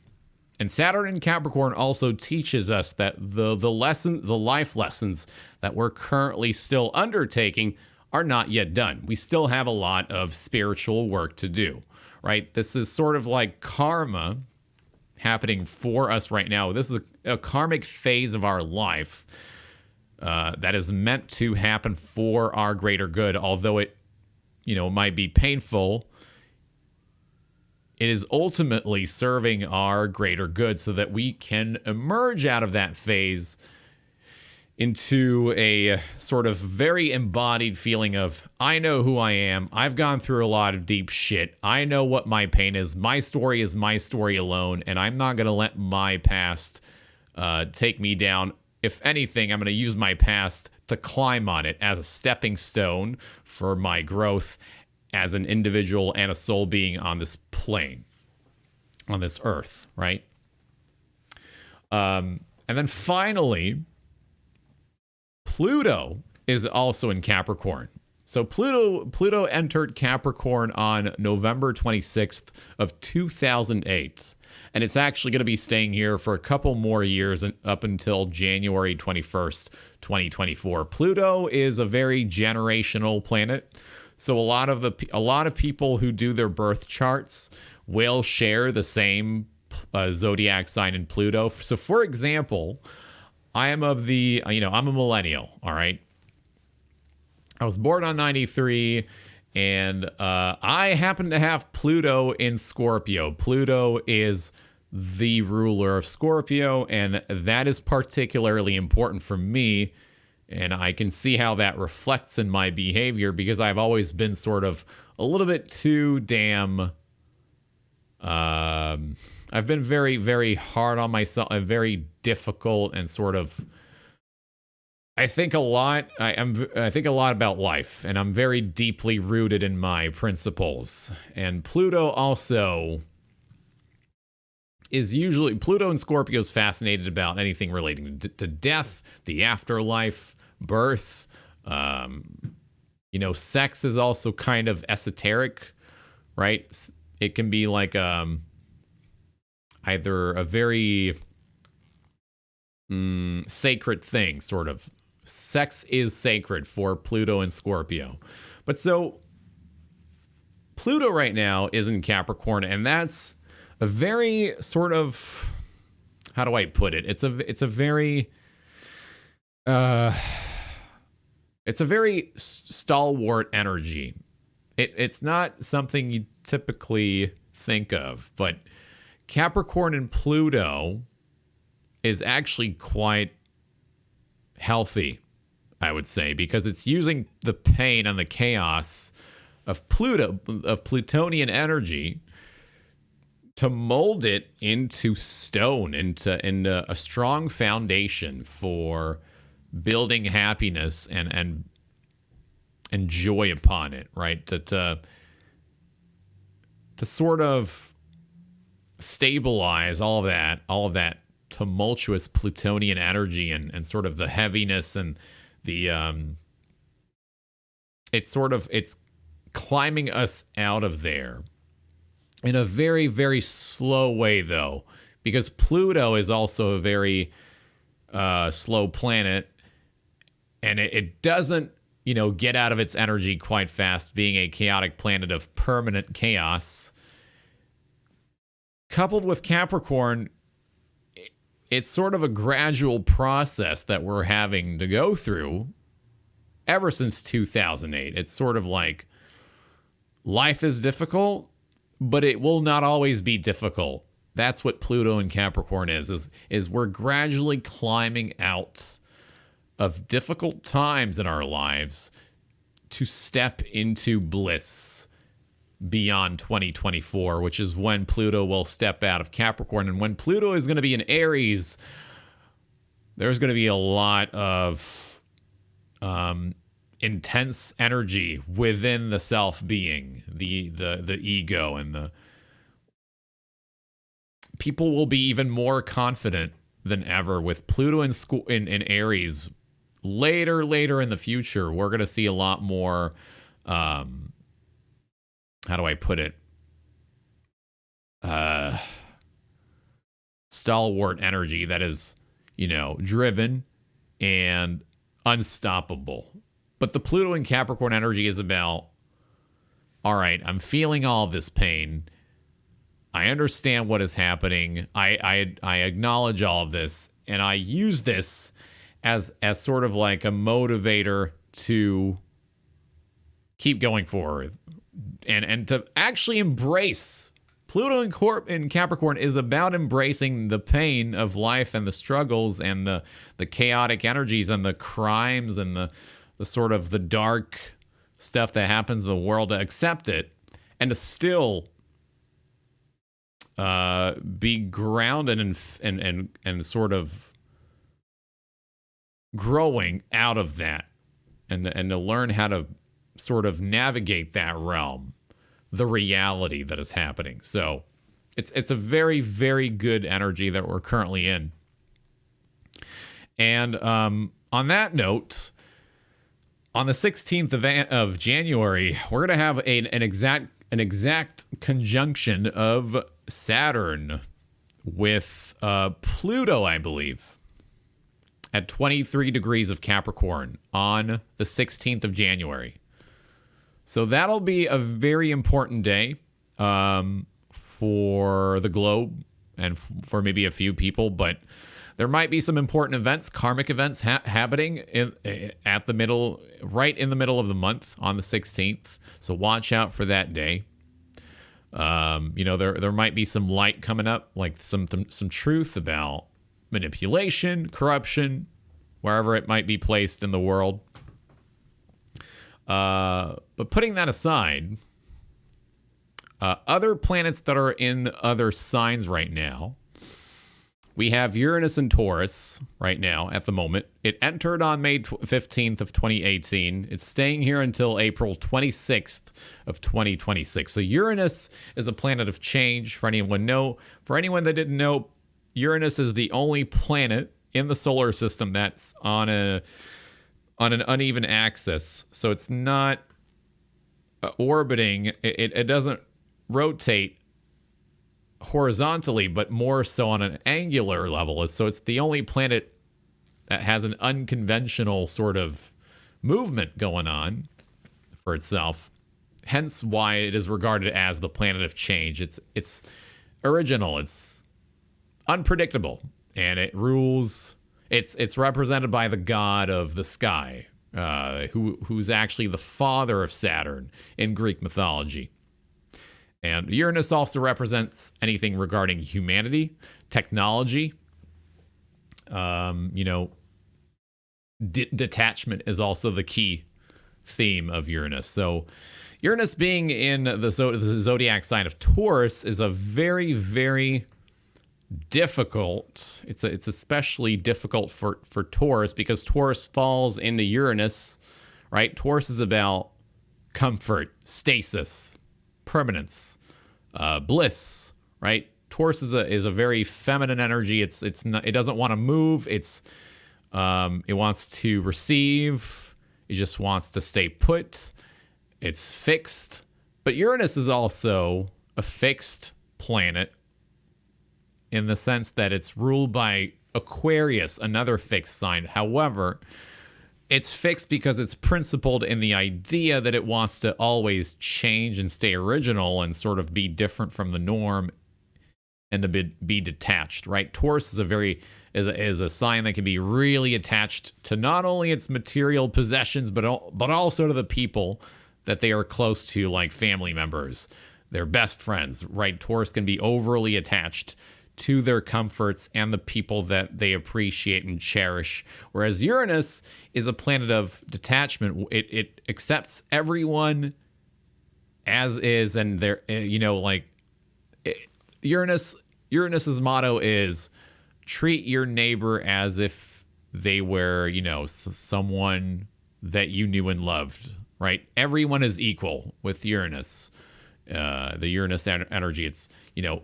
S1: And Saturn in Capricorn also teaches us that the life lessons that we're currently still undertaking are not yet done. We still have a lot of spiritual work to do, right? This is sort of like karma happening for us right now. This is a karmic phase of our life that is meant to happen for our greater good. Although it, you know, might be painful, it is ultimately serving our greater good so that we can emerge out of that phase into a sort of very embodied feeling of, I know who I am. I've gone through a lot of deep shit. I know what my pain is. My story is my story alone, and I'm not going to let my past take me down. If anything, I'm going to use my past to climb on it as a stepping stone for my growth as an individual and a soul being on this plane, on this earth, right? And then finally, Pluto is also in Capricorn. So Pluto entered Capricorn on November 26th of 2008. And it's actually going to be staying here for a couple more years up until January 21st, 2024. Pluto is a very generational planet. So a lot of people who do their birth charts will share the same zodiac sign in Pluto. So for example, I am of the, I'm a millennial, all right? I was born on 93, and I happen to have Pluto in Scorpio. Pluto is the ruler of Scorpio, and that is particularly important for me, and I can see how that reflects in my behavior because I've always been sort of a little bit too damn... I've been very, very hard on myself and very difficult and sort of... I think a lot about life, and I'm very deeply rooted in my principles. And Pluto also is usually... Pluto and Scorpio is fascinated about anything relating to death, the afterlife, birth. Sex is also kind of esoteric, right? It can be like either a very sacred thing, sort of. Sex is sacred for Pluto and Scorpio. But so Pluto right now is in Capricorn, and that's a very sort of, how do I put it? It's a very stalwart energy. It's not something you typically think of, but Capricorn and Pluto is actually quite healthy, I would say, because it's using the pain and the chaos of Plutonian energy to mold it into stone, into a strong foundation for building happiness and joy upon it, right? To sort of stabilize all of that tumultuous Plutonian energy and sort of the heaviness and the it's climbing us out of there in a very, very slow way, though, because Pluto is also a very slow planet, And it doesn't, get out of its energy quite fast, being a chaotic planet of permanent chaos. Coupled with Capricorn, it's sort of a gradual process that we're having to go through ever since 2008. It's sort of like life is difficult, but it will not always be difficult. That's what Pluto and Capricorn is we're gradually climbing out of difficult times in our lives to step into bliss beyond 2024, which is when Pluto will step out of Capricorn. And when Pluto is going to be in Aries, there's going to be a lot of intense energy within the self-being, the ego, and the people will be even more confident than ever with Pluto in Aries. Later in the future, we're going to see a lot more, how do I put it? Stalwart energy that is, driven and unstoppable. But the Pluto and Capricorn energy is about, all right, I'm feeling all of this pain. I understand what is happening. I acknowledge all of this, and I use this as sort of like a motivator to keep going forward and to actually embrace. Pluto in Capricorn is about embracing the pain of life and the struggles and the chaotic energies and the crimes and the sort of the dark stuff that happens in the world, to accept it and to still be grounded and sort of growing out of that, and to learn how to sort of navigate that realm, the reality that is happening. So it's a very, very good energy that we're currently in. And on that note, on the 16th of January, we're going to have an exact conjunction of Saturn with Pluto, I believe, at 23 degrees of Capricorn on the 16th of January. So that'll be a very important day for the globe and for maybe a few people, but there might be some important events, karmic events happening at the middle, right in the middle of the month on the 16th. So watch out for that day. There might be some light coming up, like some truth about manipulation, corruption, wherever it might be placed in the world. But putting that aside, other planets that are in other signs right now, we have Uranus in Taurus right now at the moment. It entered on May 15th of 2018. It's staying here until April 26th of 2026. So Uranus is a planet of change. For anyone that didn't know, Uranus is the only planet in the solar system that's on an uneven axis. So it's not orbiting. It doesn't rotate horizontally, but more so on an angular level. So it's the only planet that has an unconventional sort of movement going on for itself. Hence why it is regarded as the planet of change. It's original. It's unpredictable, and it rules. It's represented by the god of the sky, who's actually the father of Saturn in Greek mythology. And Uranus also represents anything regarding humanity, technology. Detachment is also the key theme of Uranus. So Uranus being in the zodiac sign of Taurus is a very, very difficult. It's especially difficult for Taurus because Taurus falls into Uranus, right? Taurus is about comfort, stasis, permanence, bliss, right? Taurus is a very feminine energy. It doesn't want to move. It wants to receive. It just wants to stay put. It's fixed. But Uranus is also a fixed planet in the sense that it's ruled by Aquarius, another fixed sign. However, it's fixed because it's principled in the idea that it wants to always change and stay original and sort of be different from the norm and to be detached, right? Taurus is a sign that can be really attached to not only its material possessions, but also to the people that they are close to, like family members, their best friends, right? Taurus can be overly attached to their comforts and the people that they appreciate and cherish. Whereas Uranus is a planet of detachment. It accepts everyone as is, and they're, Uranus's motto is treat your neighbor as if they were, someone that you knew and loved, right? Everyone is equal with Uranus. The Uranus energy, it's,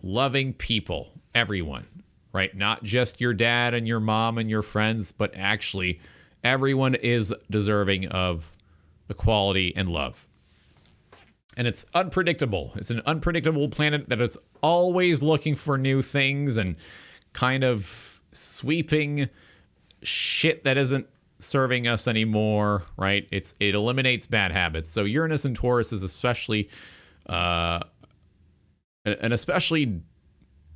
S1: loving people, everyone, right? Not just your dad and your mom and your friends, but actually everyone is deserving of equality and love. And it's unpredictable. It's an unpredictable planet that is always looking for new things and kind of sweeping shit that isn't serving us anymore, right? It eliminates bad habits. So Uranus and Taurus is especially an especially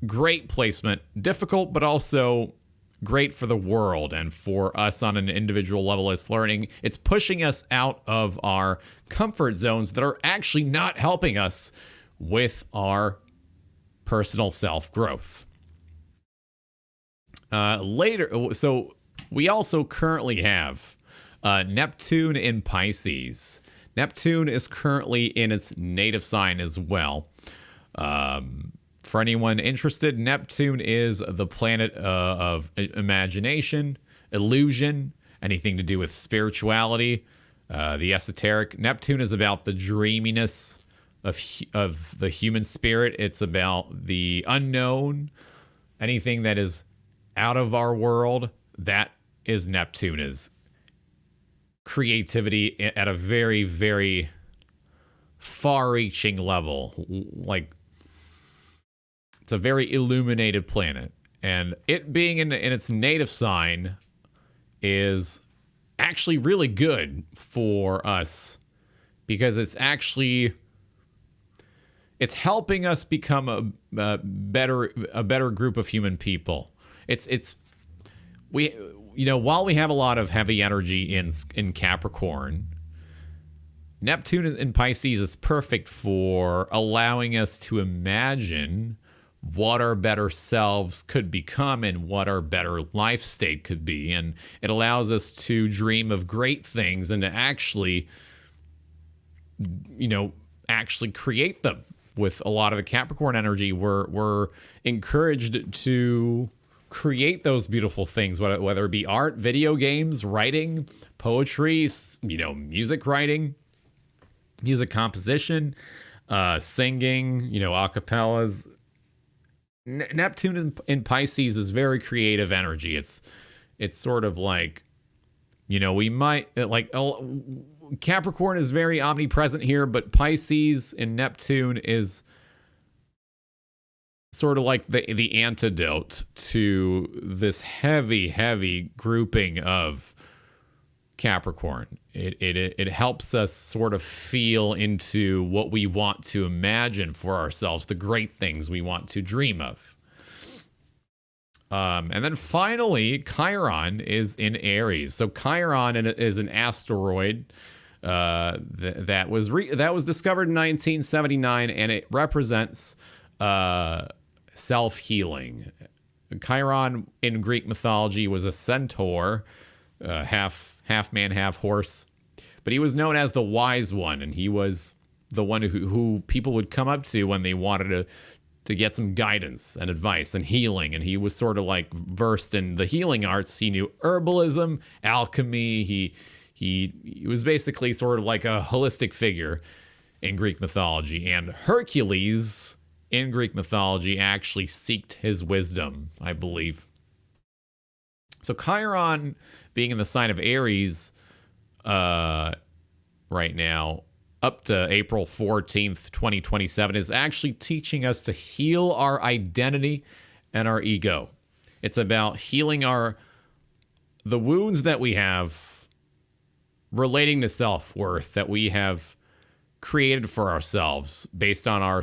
S1: great placement, difficult, but also great for the world and for us on an individual level as learning. It's pushing us out of our comfort zones that are actually not helping us with our personal self-growth. So we also currently have Neptune in Pisces. Neptune is currently in its native sign as well. For anyone interested, Neptune is the planet of imagination, illusion, anything to do with spirituality, the esoteric. Neptune is about the dreaminess of the human spirit. It's about the unknown, anything that is out of our world. That is Neptune, is creativity at a very, very far-reaching level. Like, it's a very illuminated planet, and it being in its native sign is actually really good for us because it's helping us become a better group of human people. While we have a lot of heavy energy in Capricorn, Neptune in Pisces is perfect for allowing us to imagine what our better selves could become and what our better life state could be. And it allows us to dream of great things and to actually create them. With a lot of the Capricorn energy, we're encouraged to create those beautiful things, whether it be art, video games, writing, poetry, music writing, music composition, singing, a cappellas. Neptune in Pisces is very creative energy. It's sort of like, we might Capricorn is very omnipresent here, but Pisces in Neptune is sort of like the antidote to this heavy grouping of Capricorn. It helps us sort of feel into what we want to imagine for ourselves, the great things we want to dream of. And then finally, Chiron is in Aries. So Chiron is an asteroid that was discovered in 1979, and it represents self-healing. Chiron in Greek mythology was a centaur, half man, half horse, but he was known as the wise one, and he was the one who people would come up to when they wanted to get some guidance and advice and healing. And he was sort of like versed in the healing arts. He knew herbalism, alchemy. He was basically sort of like a holistic figure in Greek mythology. And Hercules in Greek mythology actually sought his wisdom, I believe. So Chiron being in the sign of Aries right now, up to April 14th, 2027, is actually teaching us to heal our identity and our ego. It's about healing the wounds that we have relating to self-worth that we have created for ourselves based on our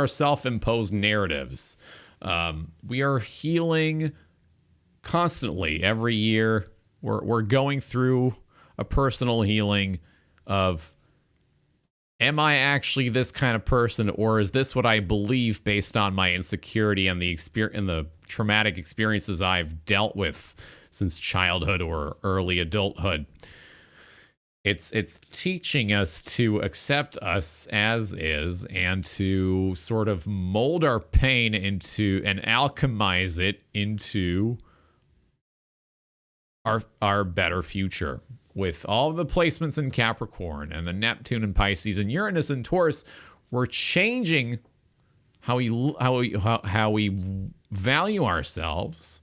S1: self-imposed narratives. We are healing constantly every year. We're going through a personal healing of, am I actually this kind of person, or is this what I believe based on my insecurity and the traumatic experiences I've dealt with since childhood or early adulthood? It's teaching us to accept us as is and to sort of mold our pain into and alchemize it into our better future. With all the placements in Capricorn and the Neptune and Pisces and Uranus and Taurus, we're changing how we value ourselves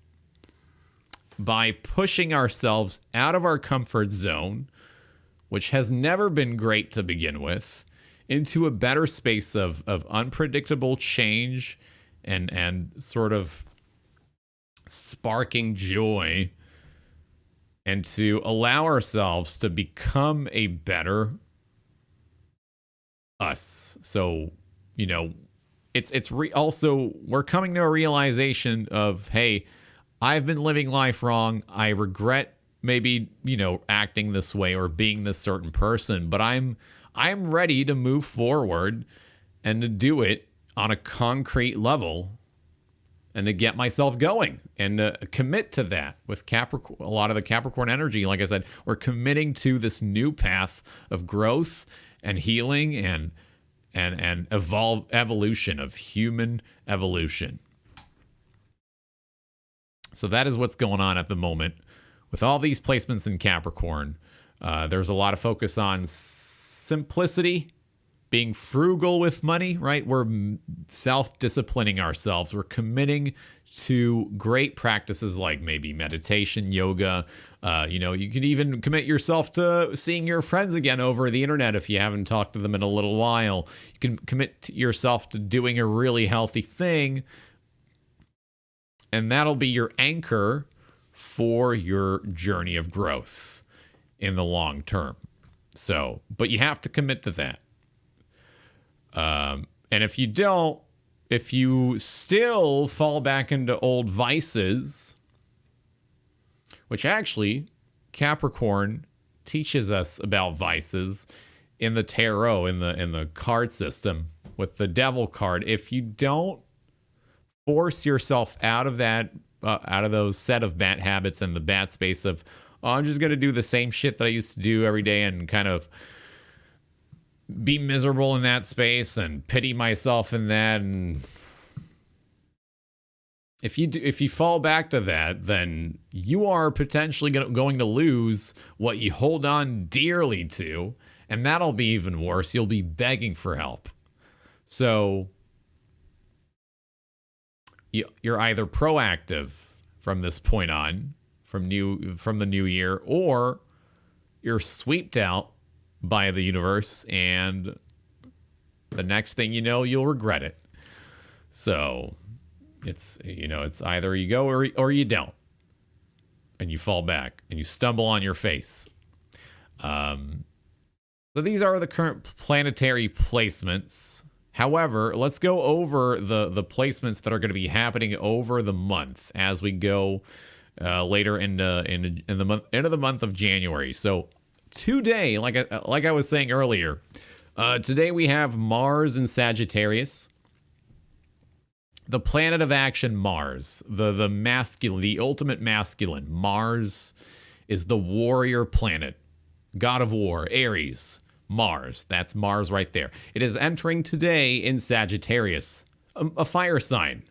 S1: by pushing ourselves out of our comfort zone, which has never been great to begin with, into a better space of unpredictable change and sort of sparking joy, and to allow ourselves to become a better us. So, also we're coming to a realization of, hey, I've been living life wrong. I regret maybe, acting this way or being this certain person, but I'm ready to move forward and to do it on a concrete level and to get myself going and to commit to that with Capricorn. A lot of the Capricorn energy, like I said, we're committing to this new path of growth and healing and evolution of human evolution. So that is what's going on at the moment with all these placements in Capricorn. There's a lot of focus on simplicity, being frugal with money, right? We're self-disciplining ourselves. We're committing to great practices like maybe meditation, yoga. You can even commit yourself to seeing your friends again over the internet if you haven't talked to them in a little while. You can commit yourself to doing a really healthy thing, and that'll be your anchor for your journey of growth in the long term. So, but you have to commit to that. And if you don't, if you still fall back into old vices, which actually Capricorn teaches us about vices in the tarot, in the card system with the devil card. If you don't force yourself out of that, out of those set of bad habits and the bad space of, I'm just going to do the same shit that I used to do every day and kind of be miserable in that space and pity myself in that. And if you fall back to that, then you are potentially going to lose what you hold on dearly to, and that'll be even worse. You'll be begging for help. So you're either proactive from this point on, from the new year, or you're swept out by the universe, and the next thing you know, you'll regret it. So it's either you go or you don't, and you fall back and you stumble on your face. So these are the current planetary placements. However, let's go over the placements that are going to be happening over the month as we go later into the month of January. So today, like I was saying earlier, today we have Mars in Sagittarius, the planet of action, Mars, the masculine, the ultimate masculine. Mars is the warrior planet, god of war, Aries. Mars, that's Mars right there. It is entering today in Sagittarius, a fire sign.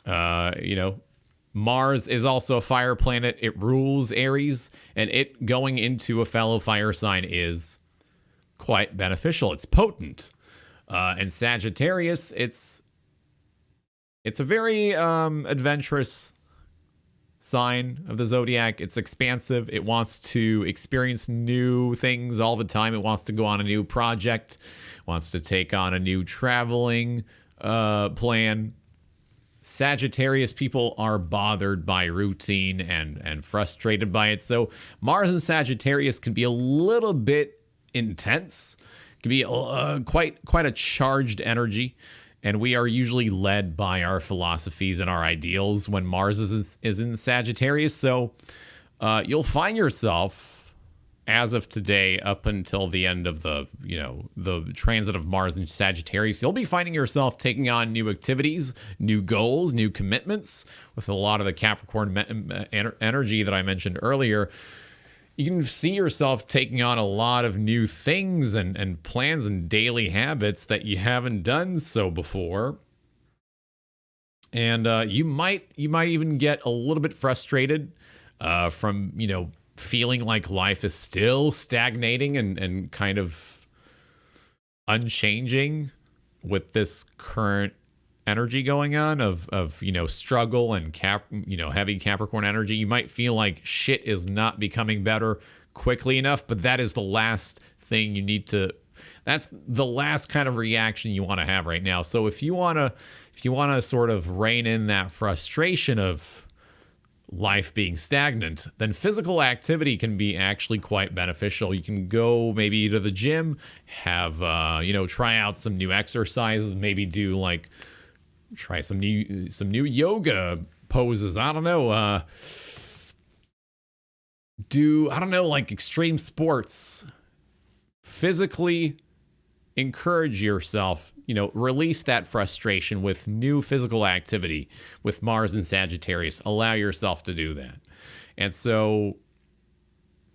S1: Mars is also a fire planet. It rules Aries, and it going into a fellow fire sign is quite beneficial. It's potent. And Sagittarius, it's a very adventurous sign of the zodiac. It's expansive. It wants to experience new things all the time. It wants to go on a new project, wants to take on a new traveling plan. Sagittarius people are bothered by routine and frustrated by it. So Mars in Sagittarius can be a little bit intense. It can be quite a charged energy. And we are usually led by our philosophies and our ideals when Mars is in Sagittarius. So you'll find yourself, as of today, up until the end of the transit of Mars in Sagittarius, you'll be finding yourself taking on new activities, new goals, new commitments with a lot of the Capricorn energy that I mentioned earlier. You can see yourself taking on a lot of new things and plans and daily habits that you haven't done so before. And you might even get a little bit frustrated from, feeling like life is still stagnating and kind of unchanging with this current energy going on of struggle and heavy Capricorn energy. You might feel like shit is not becoming better quickly enough, but that is the last thing you need to, that's the last kind of reaction you want to have right now. So if you want to sort of rein in that frustration of life being stagnant, then physical activity can be actually quite beneficial. You can go maybe to the gym, have try out some new exercises, maybe try some new yoga poses. I don't know. Like extreme sports. Physically encourage yourself, release that frustration with new physical activity with Mars and Sagittarius. Allow yourself to do that. And so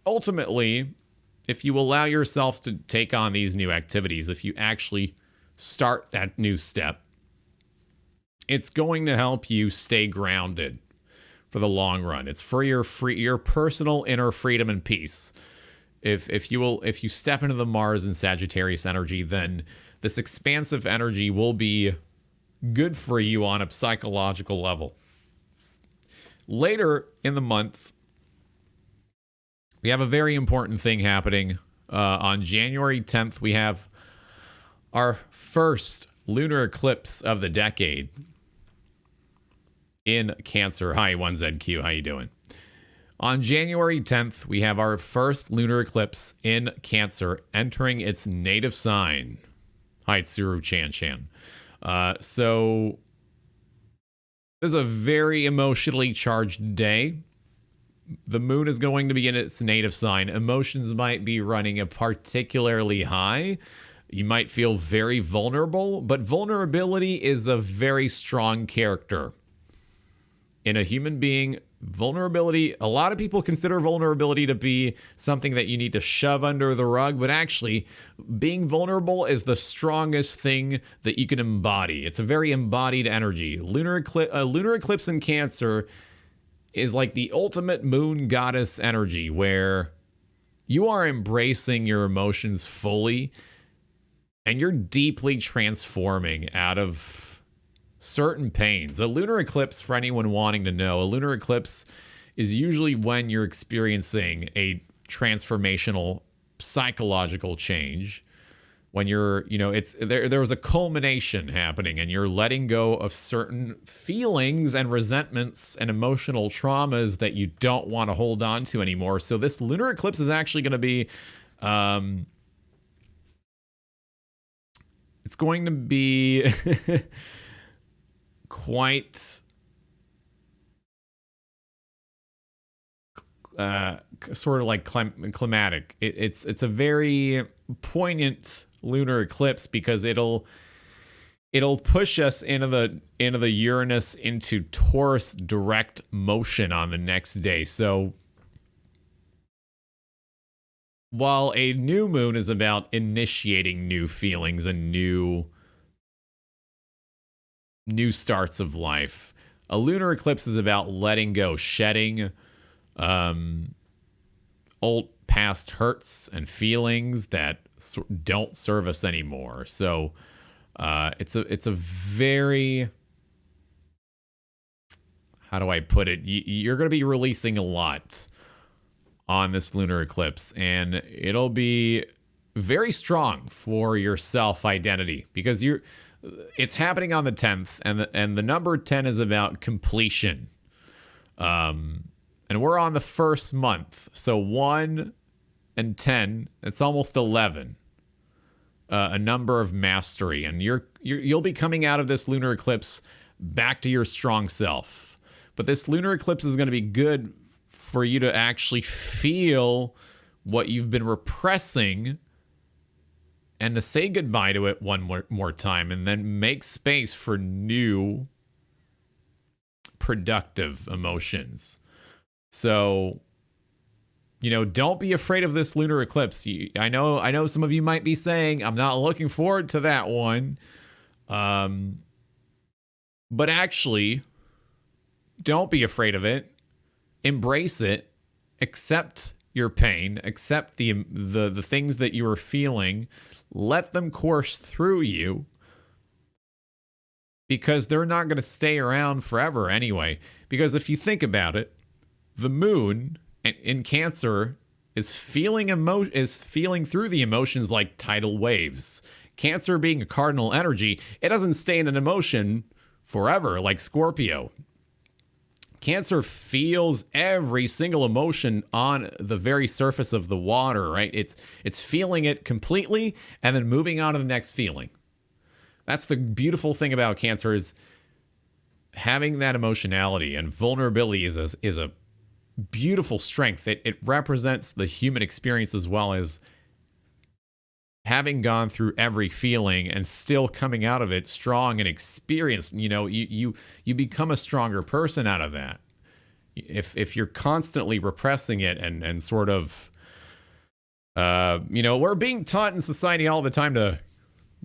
S1: ultimately, if you allow yourself to take on these new activities, if you actually start that new step, it's going to help you stay grounded for the long run. It's for your personal inner freedom and peace. If you step into the Mars and Sagittarius energy, then this expansive energy will be good for you on a psychological level. Later in the month, we have a very important thing happening. On January 10th, we have our first lunar eclipse of the decade in Cancer. Hi, 1ZQ. How you doing? On January 10th, we have our first lunar eclipse in Cancer entering its native sign. Hi, it's Suru Chan Chan. So this is a very emotionally charged day. The moon is going to be in its native sign. Emotions might be running a particularly high. You might feel very vulnerable, but vulnerability is a very strong character. In a human being, vulnerability, a lot of people consider vulnerability to be something that you need to shove under the rug, but actually being vulnerable is the strongest thing that you can embody. It's a very embodied energy. Lunar eclipse in Cancer is like the ultimate moon goddess energy, where you are embracing your emotions fully and you're deeply transforming out of certain pains. A lunar eclipse, for anyone wanting to know, a lunar eclipse is usually when you're experiencing a transformational psychological change. When you're, there was a culmination happening and you're letting go of certain feelings and resentments and emotional traumas that you don't want to hold on to anymore. So this lunar eclipse is actually going to be, it's going to be quite sort of like climatic. It's a very poignant lunar eclipse because it'll push us into the Uranus into Taurus direct motion on the next day. So while a new moon is about initiating new feelings and new starts of life, a lunar eclipse is about letting go, shedding old past hurts and feelings that don't serve us anymore. So it's a very, how do I put it? You're going to be releasing a lot on this lunar eclipse, and it'll be very strong for your self identity because it's happening on the 10th, and the number 10 is about completion. And we're on the first month, so 1 and 10, it's almost 11. A number of mastery, and you'll be coming out of this lunar eclipse back to your strong self. But this lunar eclipse is going to be good for you to actually feel what you've been repressing and to say goodbye to it one more time, and then make space for new productive emotions. So, don't be afraid of this lunar eclipse. I know some of you might be saying, I'm not looking forward to that one. But actually, don't be afraid of it. Embrace it. Accept your pain. Accept the things that you are feeling. Let them course through you. Because they're not going to stay around forever anyway. Because if you think about it, the moon in Cancer is feeling through the emotions like tidal waves. Cancer being a cardinal energy, it doesn't stay in an emotion forever like Scorpio. Cancer feels every single emotion on the very surface of the water, right? It's feeling it completely and then moving on to the next feeling. That's the beautiful thing about Cancer, is having that emotionality, and vulnerability is a beautiful strength. It represents the human experience, as well as having gone through every feeling and still coming out of it strong and experienced. You become a stronger person out of that. If you're constantly repressing it and sort of, we're being taught in society all the time to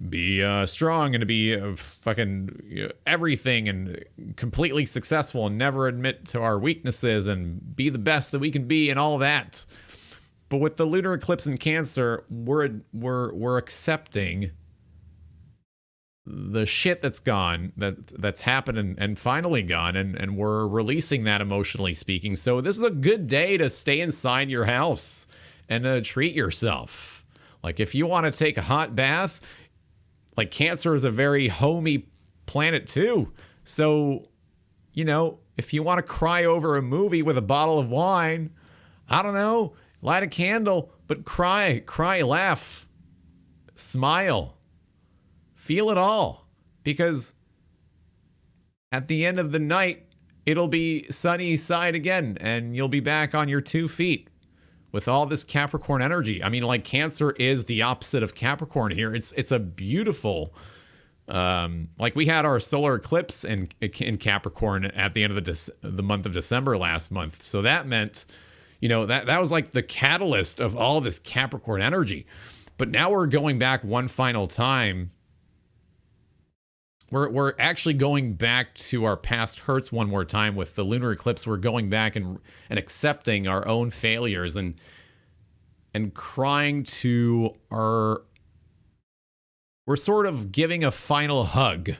S1: be strong and to be fucking everything and completely successful and never admit to our weaknesses and be the best that we can be and all that. But with the lunar eclipse in Cancer, we're accepting the shit that's gone, that's happened and finally gone, and we're releasing that, emotionally speaking. So this is a good day to stay inside your house and treat yourself. Like, if you want to take a hot bath, like, Cancer is a very homey planet too. So, if you want to cry over a movie with a bottle of wine, I don't know, light a candle, but cry, laugh, smile, feel it all. Because at the end of the night, it'll be sunny side again, and you'll be back on your 2 feet with all this Capricorn energy. I mean, like, Cancer is the opposite of Capricorn here. It's a beautiful, like, we had our solar eclipse in Capricorn at the end of the month of December last month. So that meant, that was like the catalyst of all this Capricorn energy. But now we're going back one final time. We're actually going back to our past hurts one more time with the lunar eclipse. We're going back and accepting our own failures and crying to we're sort of giving a final hug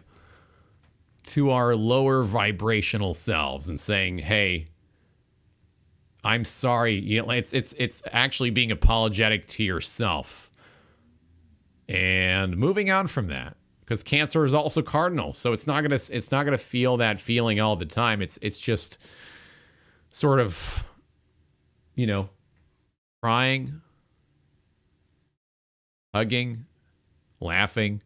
S1: to our lower vibrational selves and saying, hey, I'm sorry. It's actually being apologetic to yourself and moving on from that. Because Cancer is also cardinal, so it's not gonna feel that feeling all the time. It's just sort of, crying, hugging, laughing,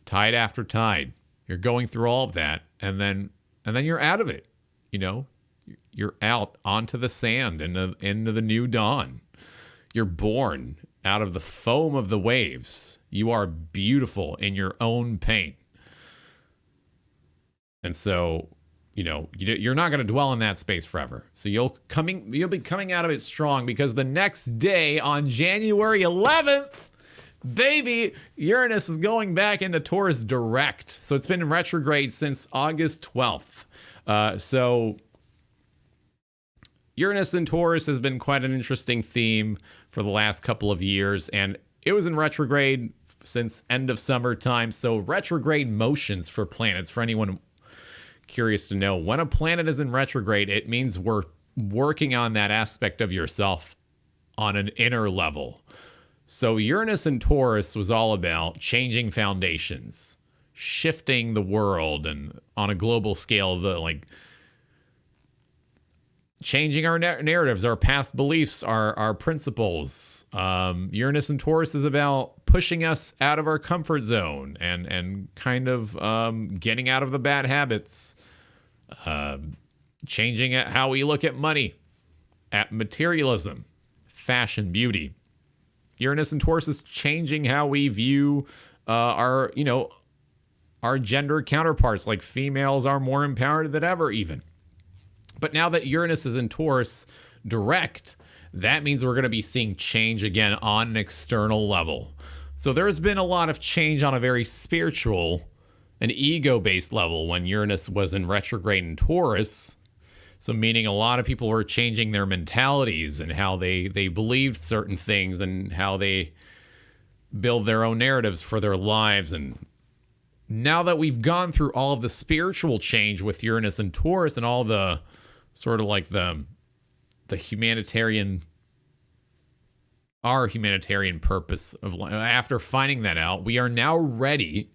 S1: tide after tide. You're going through all of that, and then you're out of it. You're out onto the sand into the new dawn. You're born out of the foam of the waves. You are beautiful in your own pain. And so, you're not going to dwell in that space forever. So you'll be coming out of it strong, because the next day, on January 11th, baby, Uranus is going back into Taurus direct. So it's been in retrograde since August 12th. So Uranus in Taurus has been quite an interesting theme for the last couple of years, and it was in retrograde since end of summertime. So retrograde motions for planets, for anyone curious to know, when a planet is in retrograde, it means we're working on that aspect of yourself on an inner level. So Uranus and Taurus was all about changing foundations, shifting the world, and on a global scale, changing our narratives, our past beliefs, our principles. Uranus and Taurus is about pushing us out of our comfort zone and kind of getting out of the bad habits, changing how we look at money, at materialism, fashion, beauty. Uranus and Taurus is changing how we view our gender counterparts, like females are more empowered than ever even. But now that Uranus is in Taurus direct, that means we're going to be seeing change again on an external level. So there's been a lot of change on a very spiritual and ego-based level when Uranus was in retrograde in Taurus. So meaning a lot of people were changing their mentalities and how they believed certain things and how they build their own narratives for their lives. And now that we've gone through all of the spiritual change with Uranus and Taurus and all the sort of like the humanitarian purpose of life, after finding that out, we are now ready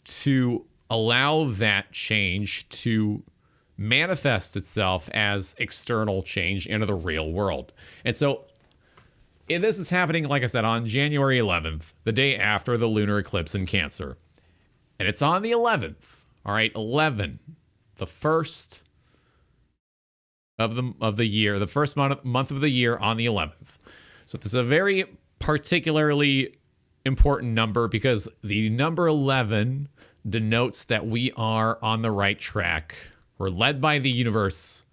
S1: to allow that change to manifest itself as external change into the real world. And so this is happening, like I said, on January 11th, the day after the lunar eclipse in Cancer. And it's on the 11th. All right, 11, the first of the year, the first month of the year on the 11th. So this is a very particularly important number because the number 11 denotes that we are on the right track. We're led by the universe.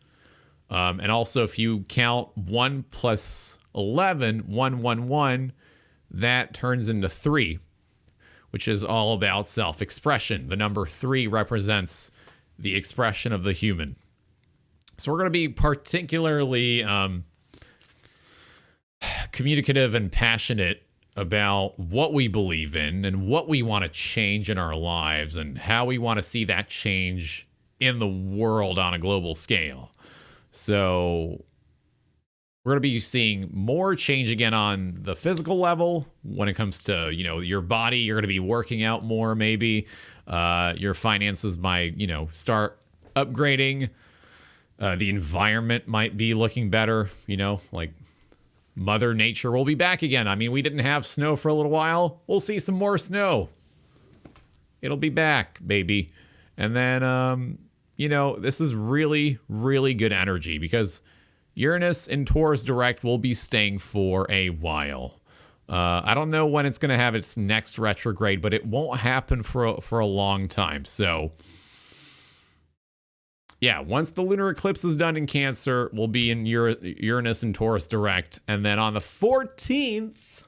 S1: And also, if you count 1 plus 11, 111, that turns into 3, which is all about self-expression. The number 3 represents the expression of the human. So we're going to be particularly communicative and passionate about what we believe in and what we want to change in our lives and how we want to see that change in the world on a global scale. So we're going to be seeing more change again on the physical level when it comes to, your body. You're going to be working out more, maybe. Your finances might, start upgrading. The environment might be looking better, like Mother Nature will be back again. I mean, we didn't have snow for a little while. We'll see some more snow. It'll be back, baby. And then, this is really, really good energy because Uranus in Taurus direct will be staying for a while. I don't know when it's going to have its next retrograde, but it won't happen for a long time. So, yeah, once the lunar eclipse is done in Cancer, we'll be in Uranus and Taurus direct. And then on the 14th,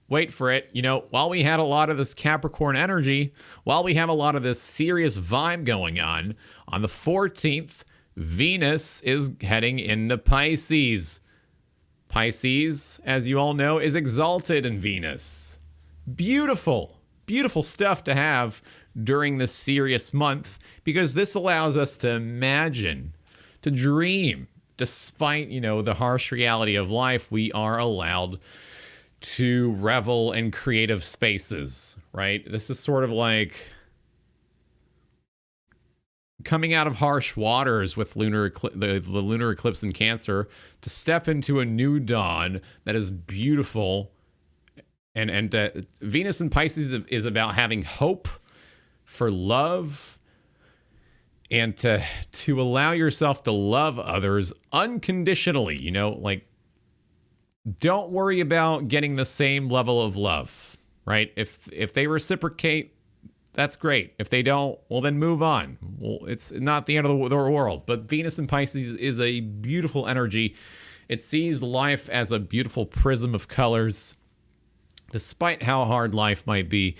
S1: wait for it, while we had a lot of this Capricorn energy, while we have a lot of this serious vibe going on the 14th, Venus is heading into Pisces. Pisces, as you all know, is exalted in Venus. Beautiful, beautiful stuff to have during this serious month because this allows us to imagine, to dream. Despite, the harsh reality of life, we are allowed to revel in creative spaces, right? This is sort of like coming out of harsh waters with the lunar eclipse in Cancer to step into a new dawn that is beautiful. And Venus in Pisces is about having hope for love and to allow yourself to love others unconditionally, don't worry about getting the same level of love, right? If they reciprocate, that's great. If they don't, well, then move on. Well, it's not the end of the world. But Venus in Pisces is a beautiful energy. It sees life as a beautiful prism of colors. Despite how hard life might be,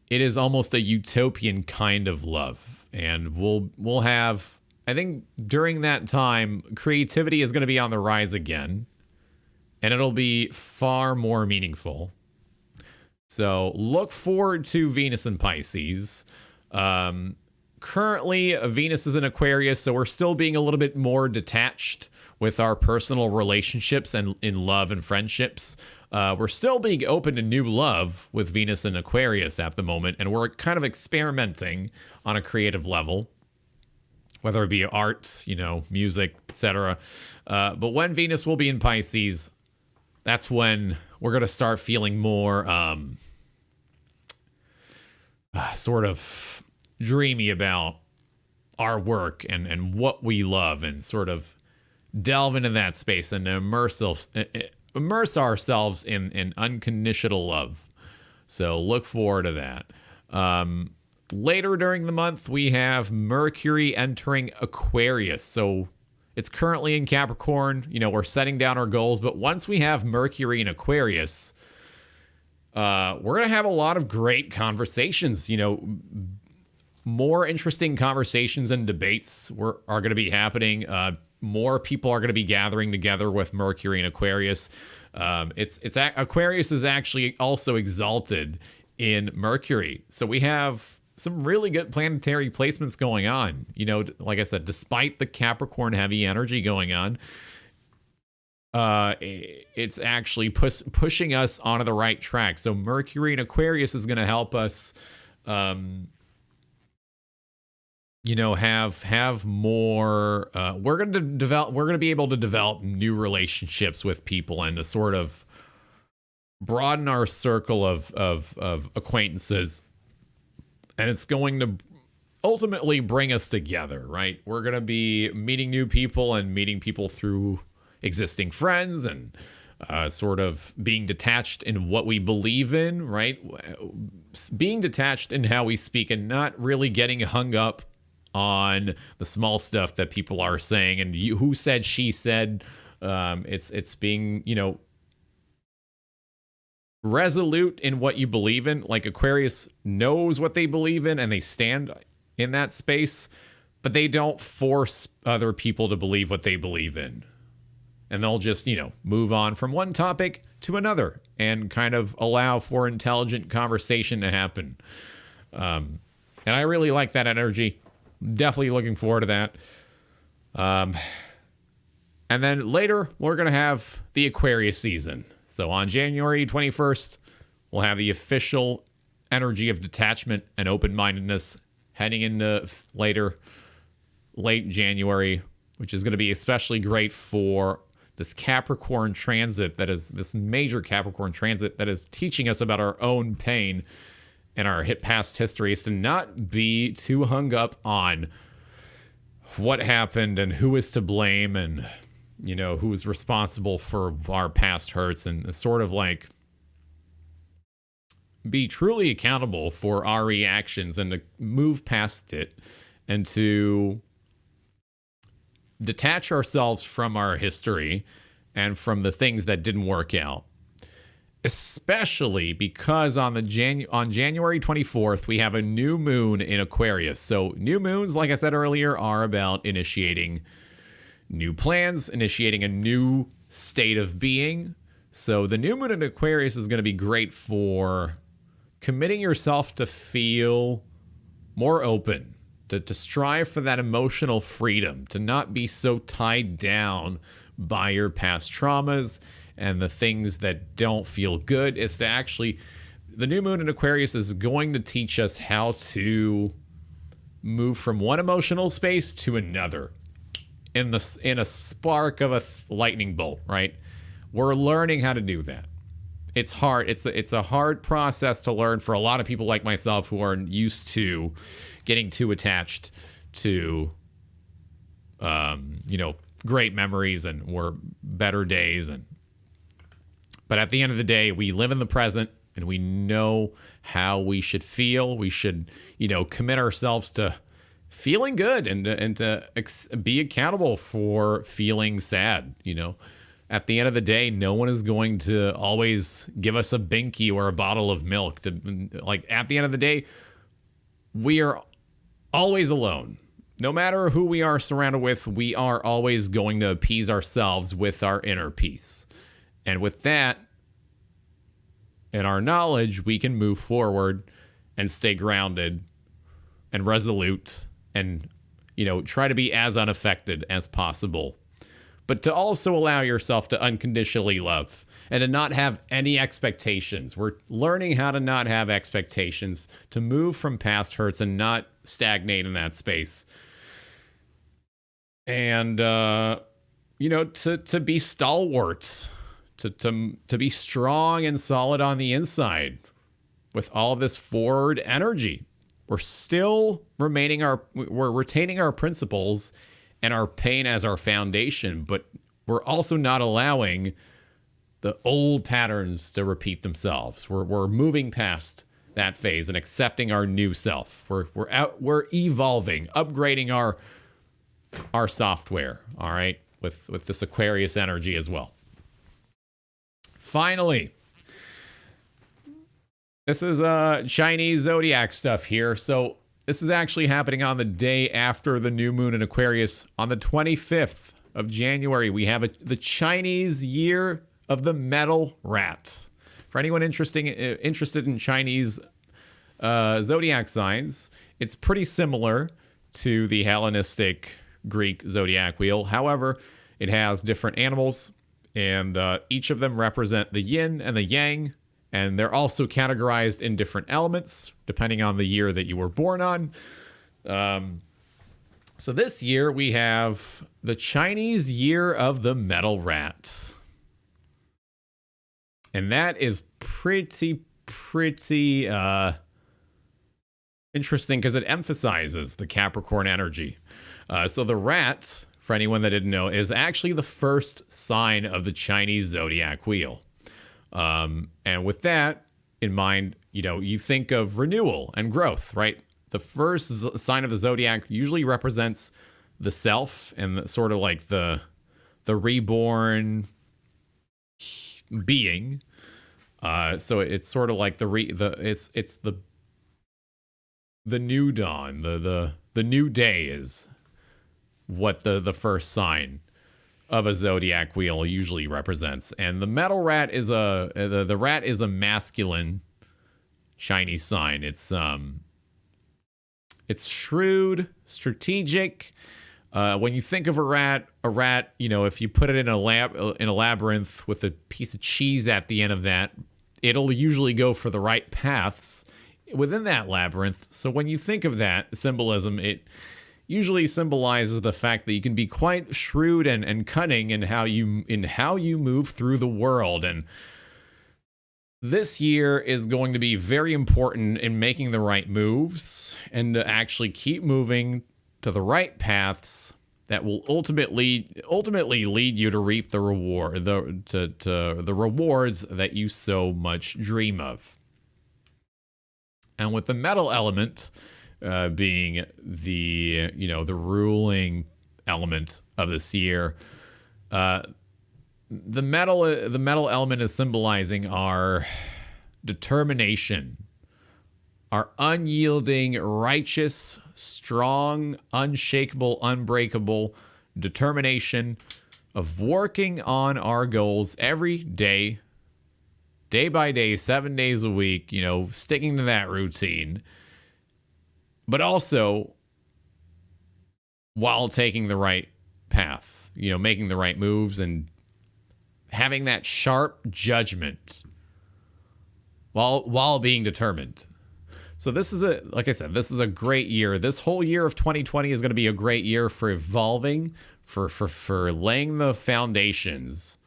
S1: it is almost a utopian kind of love. And we'll have, I think during that time, creativity is going to be on the rise again. And it'll be far more meaningful. So look forward to Venus in Pisces. Currently, Venus is in Aquarius, so we're still being a little bit more detached. with our personal relationships and in love and friendships. We're still being open to new love with Venus and Aquarius at the moment, and we're kind of experimenting on a creative level, whether it be art, music, etc. But when Venus will be in Pisces, that's when we're going to start feeling more sort of dreamy about our work and what we love, and sort of delve into that space and immerse ourselves in unconditional love. So look forward to that. Later during the month, we have Mercury entering Aquarius. So it's currently in Capricorn. We're setting down our goals, but once we have Mercury in Aquarius, we're going to have a lot of great conversations. More interesting conversations and debates are going to be happening. More people are going to be gathering together with Mercury and Aquarius. Aquarius is actually also exalted in Mercury. So we have some really good planetary placements going on. Like I said, despite the Capricorn heavy energy going on, it's actually pushing us onto the right track. So Mercury and Aquarius is going to help us, have more. We're going to be able to develop new relationships with people and to sort of broaden our circle of acquaintances. And it's going to ultimately bring us together, right? We're going to be meeting new people and meeting people through existing friends, and sort of being detached in what we believe in, right? Being detached in how we speak and not really getting hung up on the small stuff that people are saying and who said, she said. It's being, resolute in what you believe in. Like Aquarius knows what they believe in and they stand in that space, but they don't force other people to believe what they believe in. And they'll just, move on from one topic to another and kind of allow for intelligent conversation to happen. And I really like that energy. Definitely looking forward to that. And then later, we're going to have the Aquarius season. So on January 21st, we'll have the official energy of detachment and open-mindedness heading into late January, which is going to be especially great for this Capricorn transit this major Capricorn transit that is teaching us about our own pain and our past history, is to not be too hung up on what happened and who is to blame and, who is responsible for our past hurts, and sort of like be truly accountable for our reactions and to move past it and to detach ourselves from our history and from the things that didn't work out. Especially because on January 24th, we have a new moon in Aquarius. So new moons, like I said earlier, are about initiating new plans, initiating a new state of being. So the new moon in Aquarius is going to be great for committing yourself to feel more open, to strive for that emotional freedom, to not be so tied down by your past traumas and the things that don't feel good. It's to actually, the new moon in Aquarius is going to teach us how to move from one emotional space to another in a spark of a lightning bolt, right? We're learning how to do that. It's hard. It's a hard process to learn for a lot of people like myself who aren't used to getting too attached to, great memories or better days. But at the end of the day, we live in the present and we know how we should feel. We should, commit ourselves to feeling good and to be accountable for feeling sad. At the end of the day, no one is going to always give us a binky or a bottle of milk. At the end of the day, we are always alone. No matter who we are surrounded with, we are always going to appease ourselves with our inner peace. And with that and our knowledge, we can move forward and stay grounded and resolute and, try to be as unaffected as possible but to also allow yourself to unconditionally love and to not have any expectations. We're learning how to not have expectations, to move from past hurts and not stagnate in that space. And, to be stalwarts, to be strong and solid on the inside with all of this forward energy. We're still we're retaining our principles and our pain as our foundation, but we're also not allowing the old patterns to repeat themselves. We're moving past that phase and accepting our new self. We're evolving, upgrading our software, all right, with this Aquarius energy as well. Finally, this is Chinese zodiac stuff here. So this is actually happening on the day after the new moon in Aquarius. On the 25th of January, we have the Chinese year of the metal rat. For anyone interested in Chinese zodiac signs, it's pretty similar to the Hellenistic Greek zodiac wheel. However, it has different animals, and each of them represent the yin and the yang, and they're also categorized in different elements depending on the year that you were born on. So this year we have the Chinese year of the metal rat. And that is pretty interesting because it emphasizes the Capricorn energy. So the rat, for anyone that didn't know, is actually the first sign of the Chinese zodiac wheel. And with that in mind, you think of renewal and growth, right? The first sign of the zodiac usually represents the self and sort of like the reborn being. So it's sort of like it's the new dawn, the new day is what the first sign of a zodiac wheel usually represents. And the metal rat is the rat is a masculine Chinese sign. It's shrewd, strategic. When you think of a rat, if you put it in a labyrinth with a piece of cheese at the end of that, it'll usually go for the right paths within that labyrinth. So when you think of that symbolism, it usually symbolizes the fact that you can be quite shrewd and cunning in how you move through the world. And this year is going to be very important in making the right moves and to actually keep moving to the right paths that will ultimately lead you to reap the the rewards that you so much dream of. And with the metal element being the ruling element of this year, the metal element is symbolizing our determination, our unyielding, righteous, strong, unshakable, unbreakable determination of working on our goals every day, day by day, 7 days a week, sticking to that routine, but also while taking the right path, making the right moves and having that sharp judgment while being determined. So this is a great year. This whole year of 2020 is going to be a great year for evolving, for laying the foundations,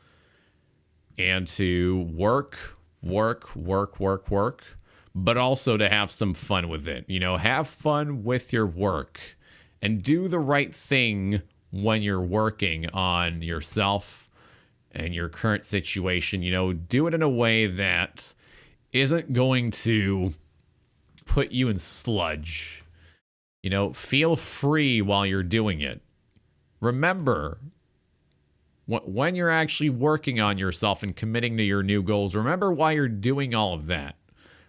S1: and to work, but also to have some fun with it. Have fun with your work and do the right thing when you're working on yourself and your current situation. Do it in a way that isn't going to put you in sludge. Feel free while you're doing it. Remember, when you're actually working on yourself and committing to your new goals, remember why you're doing all of that,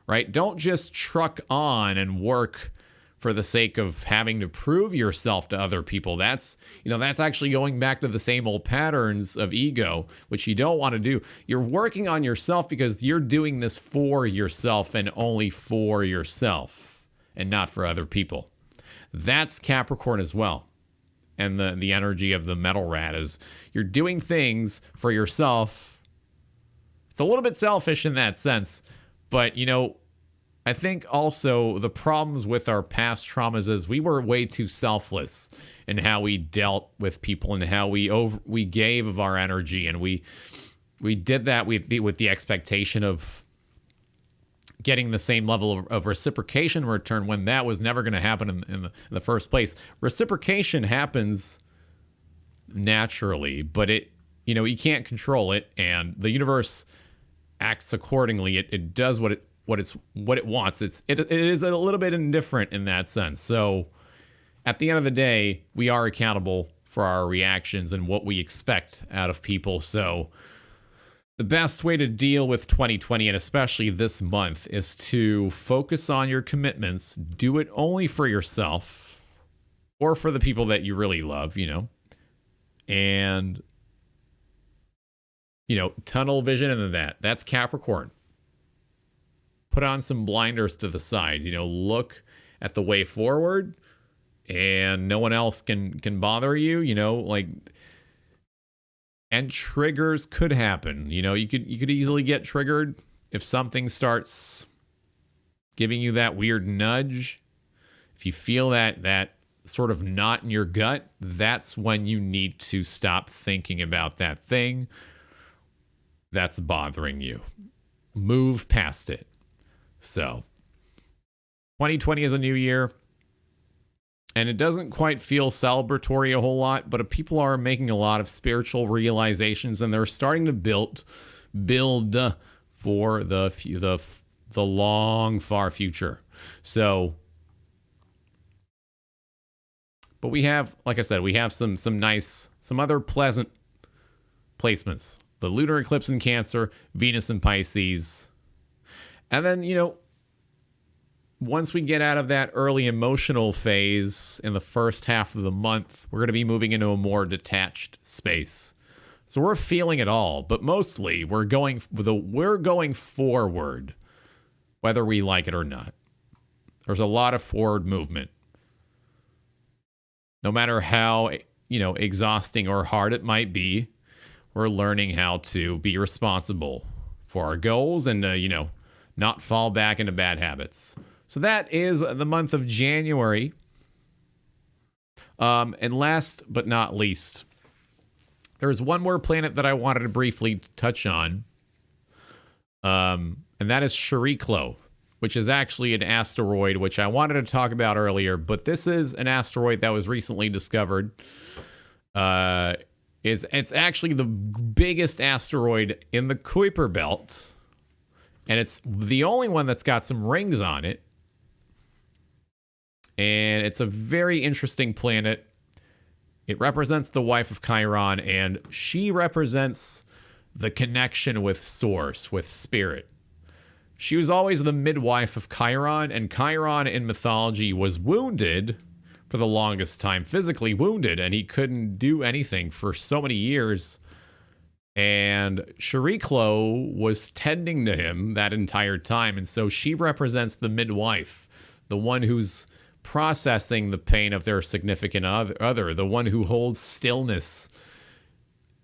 S1: right? Don't just truck on and work for the sake of having to prove yourself to other people. That's actually going back to the same old patterns of ego, which you don't want to do. You're working on yourself because you're doing this for yourself and only for yourself and not for other people. That's Capricorn as well. and the energy of the metal rat is you're doing things for yourself. It's a little bit selfish in that sense, but I think also the problems with our past traumas is we were way too selfless in how we dealt with people and how we gave of our energy, and we did that with the expectation of getting the same level of reciprocation in return when that was never going to happen in the first place. Reciprocation happens naturally, but you can't control it, and the universe acts accordingly. It does what it wants. It is a little bit indifferent in that sense. So at the end of the day, we are accountable for our reactions and what we expect out of people. So the best way to deal with 2020, and especially this month, is to focus on your commitments. Do it only for yourself or for the people that you really love, and tunnel vision into that's Capricorn. Put on some blinders to the sides, look at the way forward, and no one else can bother you, and triggers could happen. You could easily get triggered if something starts giving you that weird nudge. If you feel that sort of knot in your gut, that's when you need to stop thinking about that thing that's bothering you. Move past it. So 2020 is a new year, and it doesn't quite feel celebratory a whole lot, but people are making a lot of spiritual realizations, and they're starting to build for the long, far future. So, but we have, like I said, we have some other pleasant placements. The lunar eclipse in Cancer, Venus in Pisces. And then, once we get out of that early emotional phase in the first half of the month, we're going to be moving into a more detached space. So we're feeling it all, but mostly we're going forward, whether we like it or not. There's a lot of forward movement. No matter how, exhausting or hard it might be, we're learning how to be responsible for our goals and, not fall back into bad habits. So that is the month of January. And last but not least, there's one more planet that I wanted to briefly touch on. And that is Chariklo, which is actually an asteroid, which I wanted to talk about earlier. But this is an asteroid that was recently discovered. It's actually the biggest asteroid in the Kuiper Belt. And it's the only one that's got some rings on it. And it's a very interesting planet. It represents the wife of Chiron, and she represents the connection with Source, with Spirit. She was always the midwife of Chiron, and Chiron in mythology was wounded for the longest time, physically wounded, and he couldn't do anything for so many years. And Chariklo was tending to him that entire time. And so she represents the midwife, the one who's processing the pain of their significant other, the one who holds stillness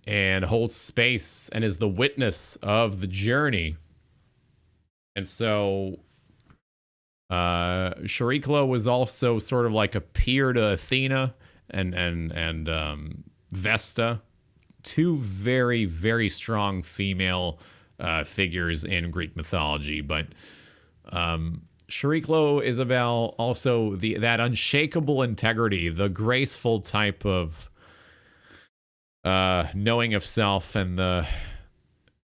S1: and holds space and is the witness of the journey. And so Chariklo was also sort of like a peer to Athena and Vesta. Two very, very strong female figures in Greek mythology. But Chariklo is about also that unshakable integrity, the graceful type of knowing of self, and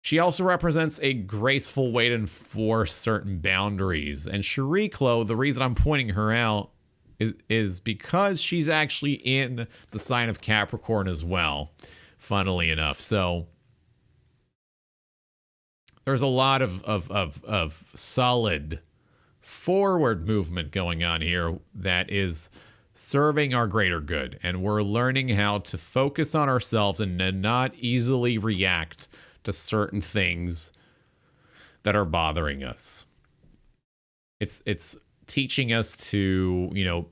S1: she also represents a graceful way to enforce certain boundaries. And Chariklo, the reason I'm pointing her out is because she's actually in the sign of Capricorn as well, funnily enough. So there's a lot of solid forward movement going on here that is serving our greater good. And we're learning how to focus on ourselves and not easily react to certain things that are bothering us. It's teaching us to,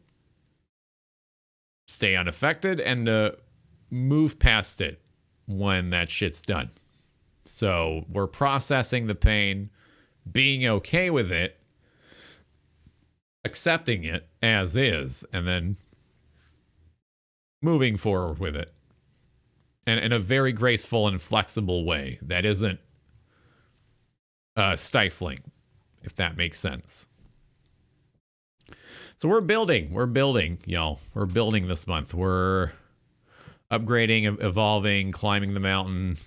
S1: stay unaffected and to move past it when that shit's done. So we're processing the pain, being okay with it, accepting it as is, and then moving forward with it. And in a very graceful and flexible way that isn't stifling, if that makes sense. So we're building, y'all. We're building this month. We're upgrading, evolving, climbing the mountain,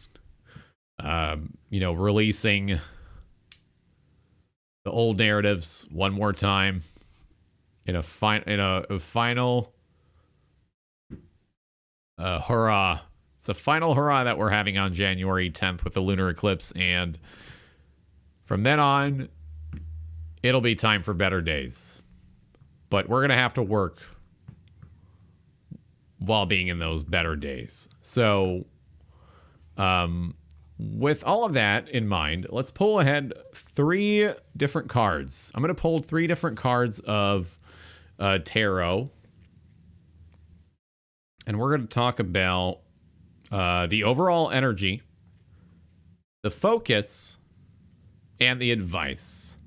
S1: releasing the old narratives one more time in a final hurrah. It's a final hurrah that we're having on January 10th with the lunar eclipse, and from then on, it'll be time for better days. But we're going to have to work while being in those better days. So, with all of that in mind, let's pull ahead 3 different cards. I'm going to pull 3 different cards of tarot. And we're going to talk about the overall energy, the focus, and the advice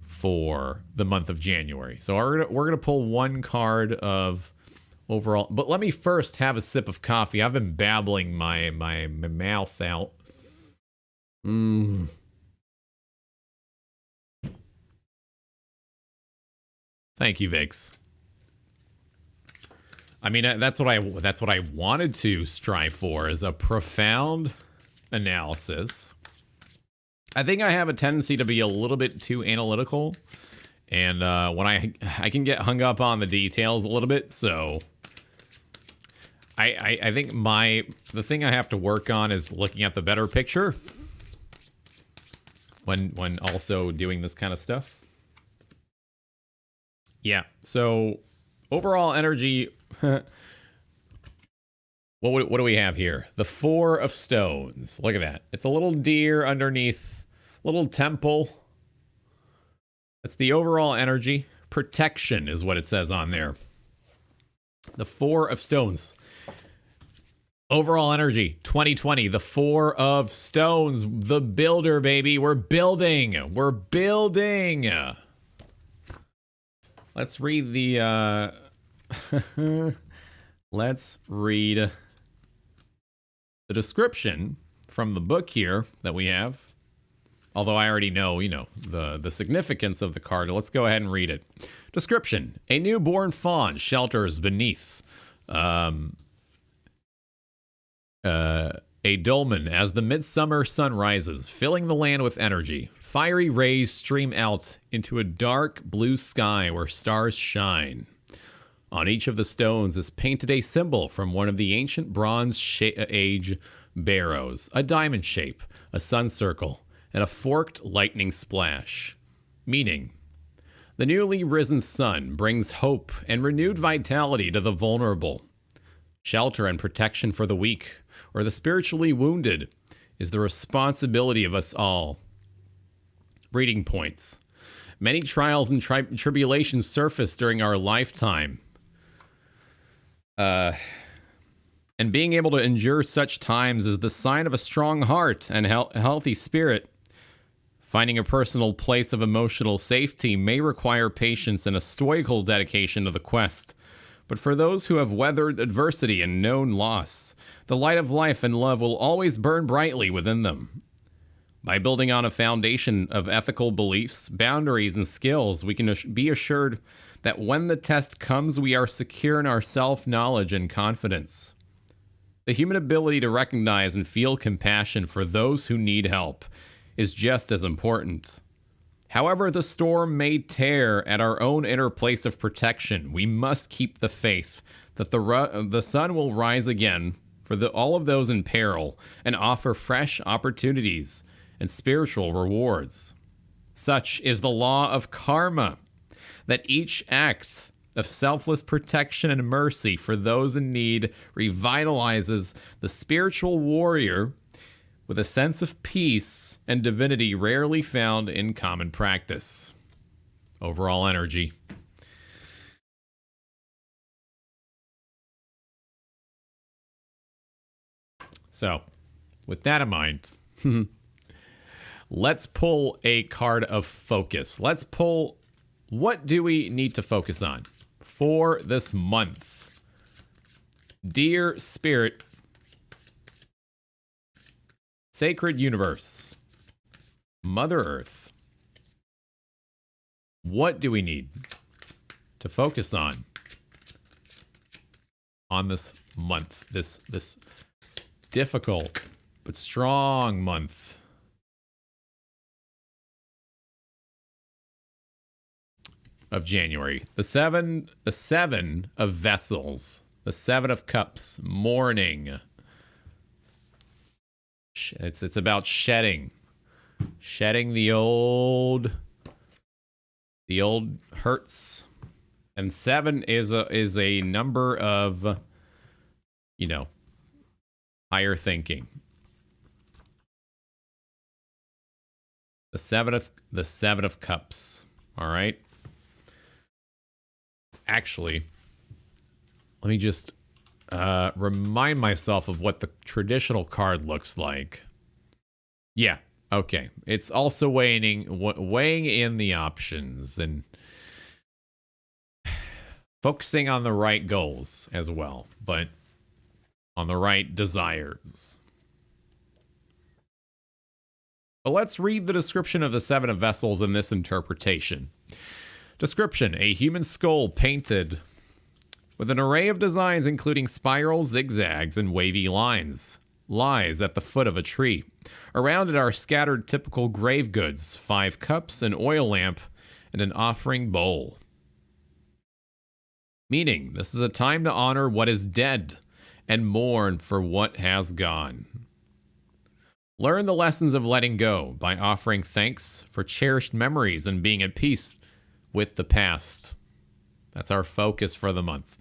S1: for the month of January. So we're gonna pull 1 card of overall. But let me first have a sip of coffee. I've been babbling my mouth out. Thank you, Vix. I mean, that's what I wanted to strive for, is a profound analysis. I think I have a tendency to be a little bit too analytical, and when I can get hung up on the details a little bit. So I think the thing I have to work on is looking at the better picture when also doing this kind of stuff. Yeah. So overall energy. What do we have here? The 4 of Stones. Look at that. It's a little deer underneath, little temple. That's the overall energy. Protection is what it says on there. The 4 of Stones. Overall energy, 2020. The 4 of Stones. The builder, baby. We're building. We're building. Let's read the... Let's read the description from the book here that we have. Although I already know, the significance of the card. Let's go ahead and read it. Description. A newborn fawn shelters beneath a dolmen as the midsummer sun rises, filling the land with energy. Fiery rays stream out into a dark blue sky where stars shine. On each of the stones is painted a symbol from one of the ancient Bronze Age barrows, a diamond shape, a sun circle, and a forked lightning splash. Meaning, the newly risen sun brings hope and renewed vitality to the vulnerable. Shelter and protection for the weak, or the spiritually wounded, is the responsibility of us all. Reading points. Many trials and tribulations surface during our lifetime. And being able to endure such times is the sign of a strong heart and healthy spirit. Finding a personal place of emotional safety may require patience and a stoical dedication to the quest. But for those who have weathered adversity and known loss, the light of life and love will always burn brightly within them. By building on a foundation of ethical beliefs, boundaries, and skills, we can be assured that when the test comes, we are secure in our self-knowledge and confidence. The human ability to recognize and feel compassion for those who need help is just as important. However the storm may tear at our own inner place of protection, we must keep the faith that the sun will rise again for all of those in peril and offer fresh opportunities and spiritual rewards. Such is the law of karma, that each act of selfless protection and mercy for those in need revitalizes the spiritual warrior with a sense of peace and divinity rarely found in common practice. Overall energy. So, with that in mind, let's pull a card of focus. Let's pull, what do we need to focus on for this month? Dear Spirit, Sacred Universe, Mother Earth, what do we need to focus on this month, this difficult but strong month? Of January. The seven of vessels, the 7 of cups, mourning. It's about shedding the old hurts. And 7 is a number of, higher thinking. The seven of cups. All right. Actually, let me just remind myself of what the traditional card looks like. Yeah, okay. It's also weighing in the options and focusing on the right goals as well, but on the right desires. But let's read the description of the 7 of vessels in this interpretation. Description: a human skull painted with an array of designs including spirals, zigzags, and wavy lines lies at the foot of a tree. Around it are scattered typical grave goods, 5 cups, an oil lamp, and an offering bowl. Meaning, this is a time to honor what is dead and mourn for what has gone. Learn the lessons of letting go by offering thanks for cherished memories and being at peace with the past. That's our focus for the month.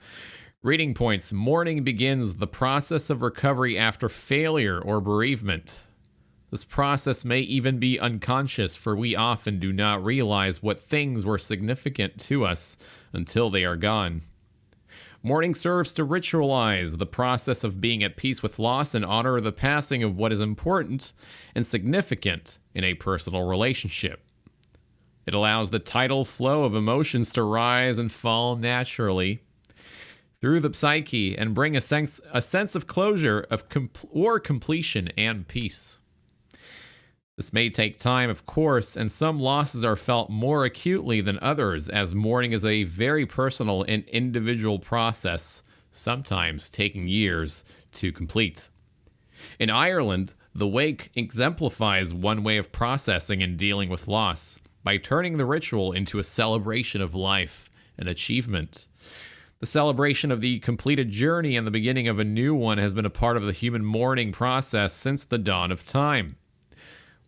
S1: Reading points. Mourning begins the process of recovery after failure or bereavement. This process may even be unconscious, for we often do not realize what things were significant to us until they are gone. Mourning serves to ritualize the process of being at peace with loss and honor the passing of what is important and significant in a personal relationship. It allows the tidal flow of emotions to rise and fall naturally through the psyche and bring a sense of closure or completion and peace. This may take time, of course, and some losses are felt more acutely than others, as mourning is a very personal and individual process, sometimes taking years to complete. In Ireland, the wake exemplifies one way of processing and dealing with loss, by turning the ritual into a celebration of life and achievement. The celebration of the completed journey and the beginning of a new one has been a part of the human mourning process since the dawn of time.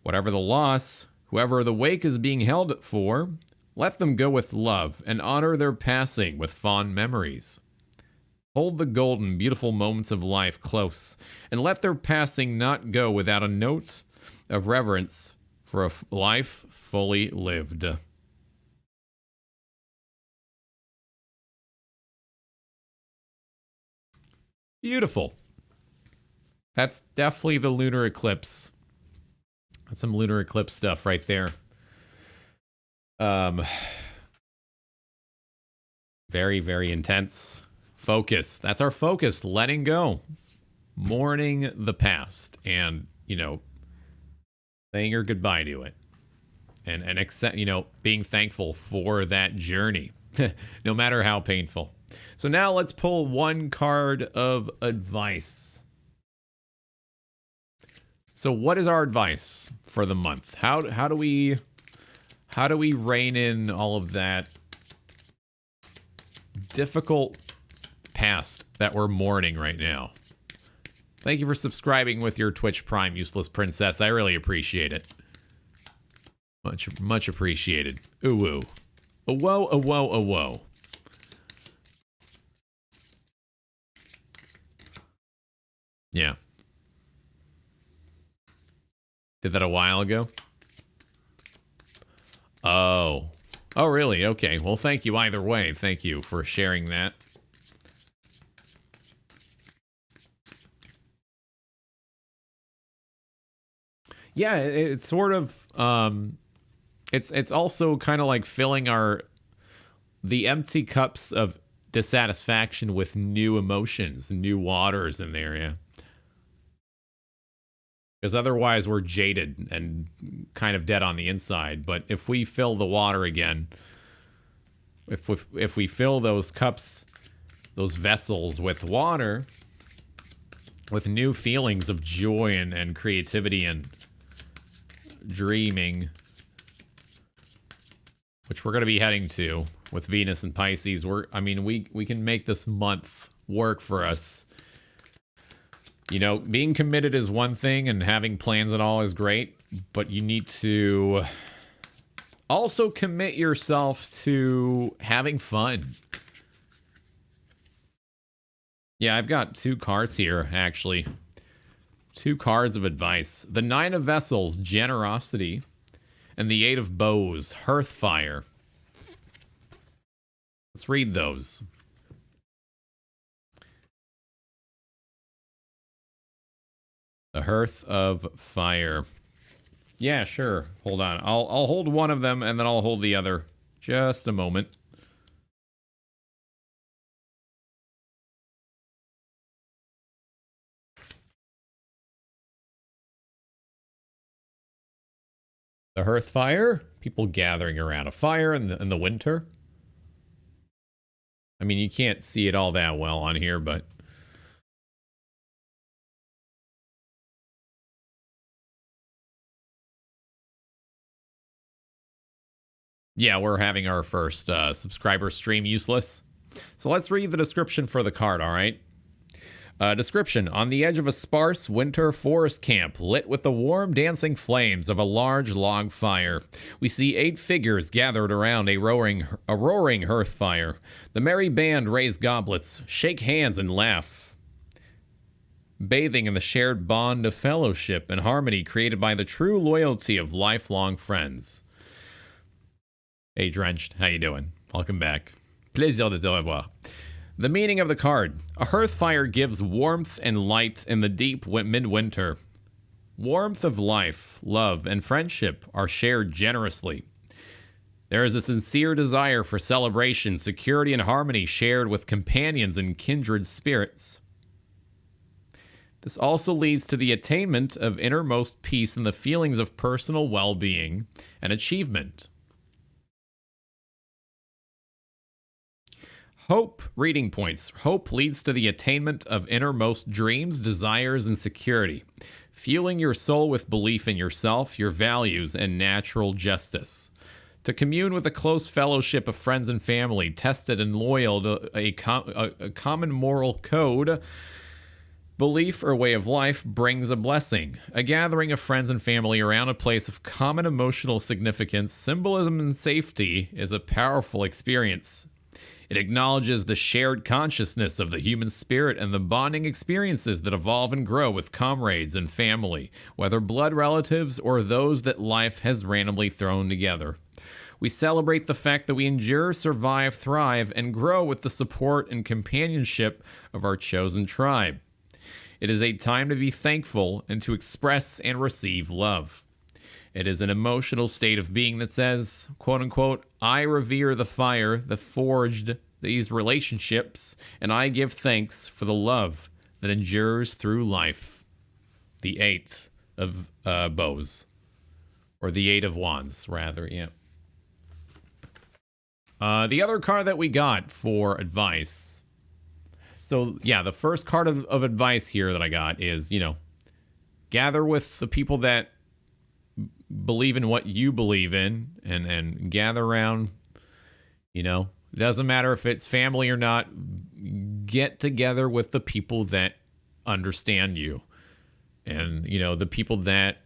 S1: Whatever the loss, whoever the wake is being held for, let them go with love and honor their passing with fond memories. Hold the golden, beautiful moments of life close and let their passing not go without a note of reverence for a life fully lived. Beautiful. That's definitely the lunar eclipse. That's some lunar eclipse stuff right there. Very, very intense. Focus. That's our focus. Letting go. Mourning the past. And, saying your goodbye to it. And accept, being thankful for that journey. No matter how painful. So now let's pull one card of advice. So what is our advice for the month? How do we rein in all of that difficult past that we're mourning right now? Thank you for subscribing with your Twitch Prime, Useless Princess. I really appreciate it. Much appreciated. Ooh woo. A whoa, a whoa, a whoa. Yeah. Did that a while ago? Oh. Oh, really? Okay. Well, thank you either way. Thank you for sharing that. Yeah, it's sort of it's also kind of like filling the empty cups of dissatisfaction with new emotions, new waters in there, yeah. Because otherwise we're jaded and kind of dead on the inside. But if we fill the water again, if we fill those cups, those vessels with water, with new feelings of joy and creativity and dreaming, which we're going to be heading to with Venus and Pisces, we can make this month work for us. You know, being committed is one thing and having plans and all is great, but you need to also commit yourself to having fun. Yeah, I've got 2 cards here, actually. 2 cards of advice. The 9 of Vessels, Generosity, and the 8 of Bows, Hearthfire. Let's read those. The Hearth of Fire. Yeah, sure. Hold on. I'll hold one of them and then I'll hold the other. Just a moment. The Hearth Fire. People gathering around a fire in the winter. I mean, you can't see it all that well on here, but yeah, we're having our first subscriber stream useless. So let's read the description for the card, all right? Description: on the edge of a sparse winter forest camp, lit with the warm dancing flames of a large log fire, we see 8 figures gathered around a roaring hearth fire. The merry band raise goblets, shake hands, and laugh, bathing in the shared bond of fellowship and harmony created by the true loyalty of lifelong friends. Hey, Drenched, how you doing? Welcome back. Plaisir de te revoir. The meaning of the card: a hearth fire gives warmth and light in the deep midwinter. Warmth of life, love, and friendship are shared generously. There is a sincere desire for celebration, security, and harmony shared with companions and kindred spirits. This also leads to the attainment of innermost peace and the feelings of personal well-being and achievement. Hope. Reading points. Hope leads to the attainment of innermost dreams, desires, and security, fueling your soul with belief in yourself, your values, and natural justice. To commune with a close fellowship of friends and family, tested and loyal to a common moral code, belief, or way of life brings a blessing. A gathering of friends and family around a place of common emotional significance, symbolism, and safety is a powerful experience. It acknowledges the shared consciousness of the human spirit and the bonding experiences that evolve and grow with comrades and family, whether blood relatives or those that life has randomly thrown together. We celebrate the fact that we endure, survive, thrive, and grow with the support and companionship of our chosen tribe. It is a time to be thankful and to express and receive love. It is an emotional state of being that says, quote unquote, I revere the fire that forged these relationships, and I give thanks for the love that endures through life. The 8 of bows. Or the 8 of wands, rather, yeah. The other card that we got for advice. So, yeah, the first card of advice here that I got is, gather with the people that believe in what you believe in and gather around, doesn't matter if it's family or not, get together with the people that understand you. And, the people that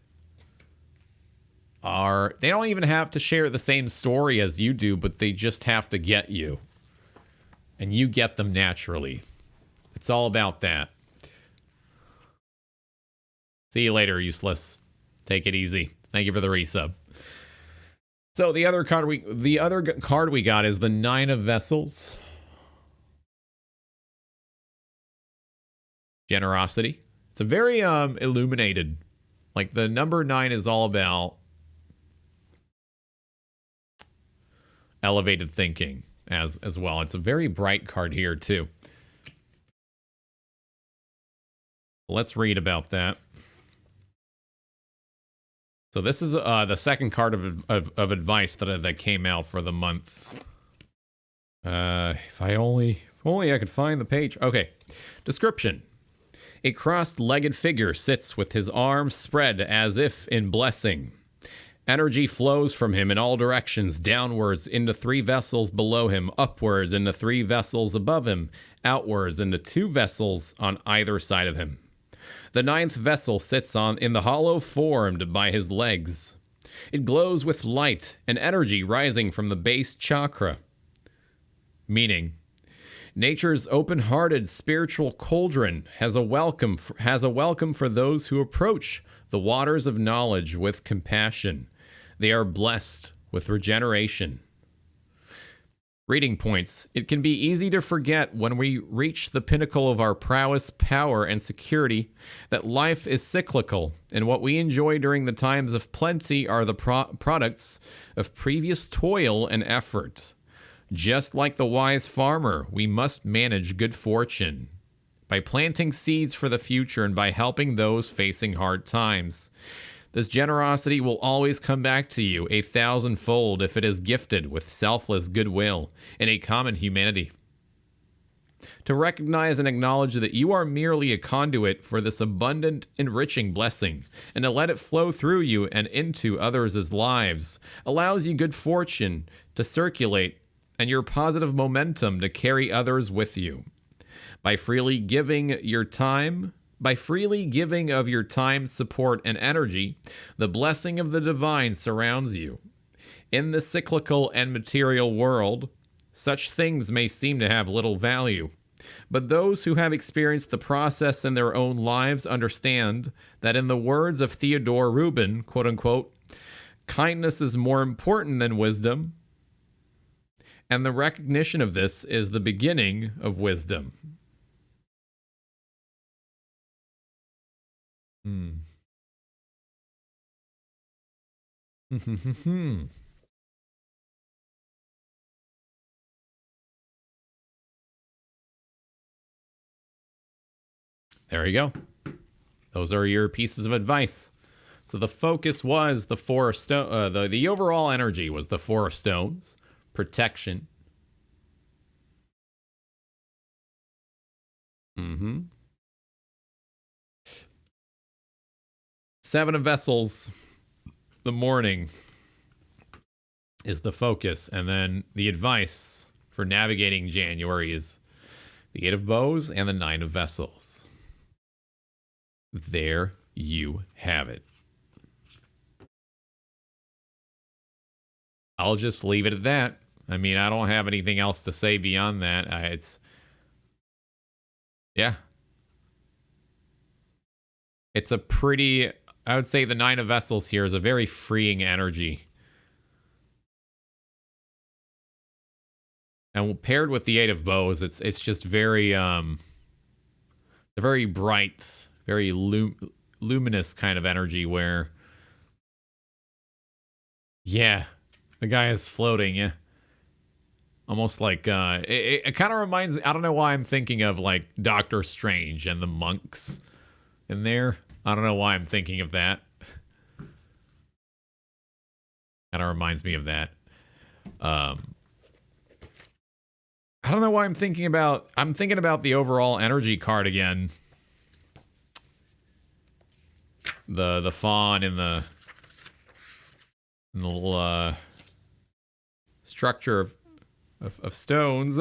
S1: they don't even have to share the same story as you do, but they just have to get you. And you get them naturally. It's all about that. See you later, useless. Take it easy. Thank you for the resub. So the other card we got is the 9 of Vessels. Generosity. It's a very illuminated Like the number 9 is all about elevated thinking as well. It's a very bright card here too. Let's read about that. So this is the second card of advice that came out for the month. If only I could find the page. Okay. Description. A crossed-legged figure sits with his arms spread as if in blessing. Energy flows from him in all directions, downwards into 3 vessels below him, upwards into 3 vessels above him, outwards into 2 vessels on either side of him. The 9th vessel sits in the hollow formed by his legs. It glows with light and energy rising from the base chakra. Meaning, nature's open-hearted spiritual cauldron has a welcome for those who approach the waters of knowledge with compassion. They are blessed with regeneration. Reading points. It can be easy to forget when we reach the pinnacle of our prowess, power, and security that life is cyclical, and what we enjoy during the times of plenty are the products of previous toil and effort. Just like the wise farmer, we must manage good fortune by planting seeds for the future and by helping those facing hard times. This generosity will always come back to you 1,000-fold if it is gifted with selfless goodwill and a common humanity. To recognize and acknowledge that you are merely a conduit for this abundant, enriching blessing, and to let it flow through you and into others' lives, allows you good fortune to circulate and your positive momentum to carry others with you. By freely giving of your time, support, and energy, the blessing of the divine surrounds you. In the cyclical and material world, such things may seem to have little value, but those who have experienced the process in their own lives understand that, in the words of Theodore Rubin, quote unquote, kindness is more important than wisdom, and the recognition of this is the beginning of wisdom. There you go. Those are your pieces of advice. So the focus was the 4 of stones. The overall energy was the 4 of stones, protection. 7 of vessels, the morning, is the focus. And then the advice for navigating January is the 8 of bows and the 9 of vessels. There you have it. I'll just leave it at that. I mean, I don't have anything else to say beyond that. It's a pretty, I would say the 9 of vessels here is a very freeing energy. And paired with the 8 of bows, it's just very, very bright, very luminous kind of energy where, yeah, the guy is floating, yeah. Almost like, it kind of reminds, I don't know why I'm thinking of like Doctor Strange and the monks in there. I don't know why I'm thinking of that. Kind of reminds me of that. I don't know why I'm thinking about the overall energy card again. The fawn in the little structure of stones.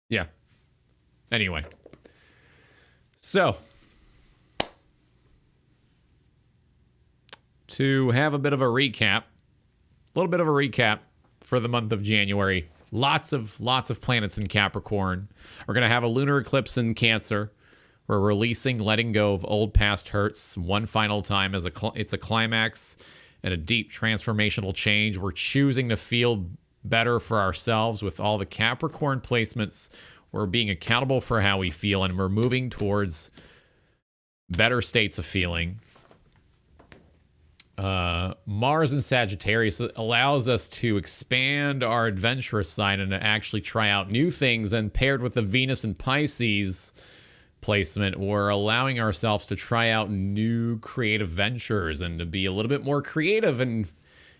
S1: Yeah. Anyway. So, to have a bit of a recap, for the month of January. Lots of planets in Capricorn. We're going to have a lunar eclipse in Cancer. We're releasing, letting go of old past hurts one final time it's a climax and a deep transformational change. We're choosing to feel better for ourselves with all the Capricorn placements. We're being accountable for how we feel, and we're moving towards better states of feeling. Mars in Sagittarius allows us to expand our adventurous side and to actually try out new things. And paired with the Venus and Pisces placement, we're allowing ourselves to try out new creative ventures and to be a little bit more creative in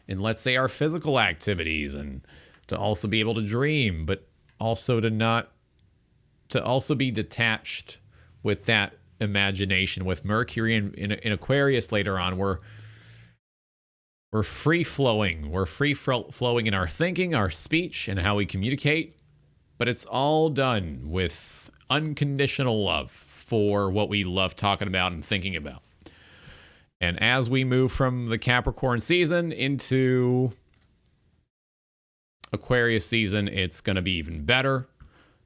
S1: let's say our physical activities, and to also be able to dream, but also to also be detached with that imagination. With Mercury in Aquarius later on, we're free flowing. We're free flowing in our thinking, our speech, and how we communicate. But it's all done with unconditional love for what we love talking about and thinking about. And as we move from the Capricorn season into Aquarius season, it's going to be even better.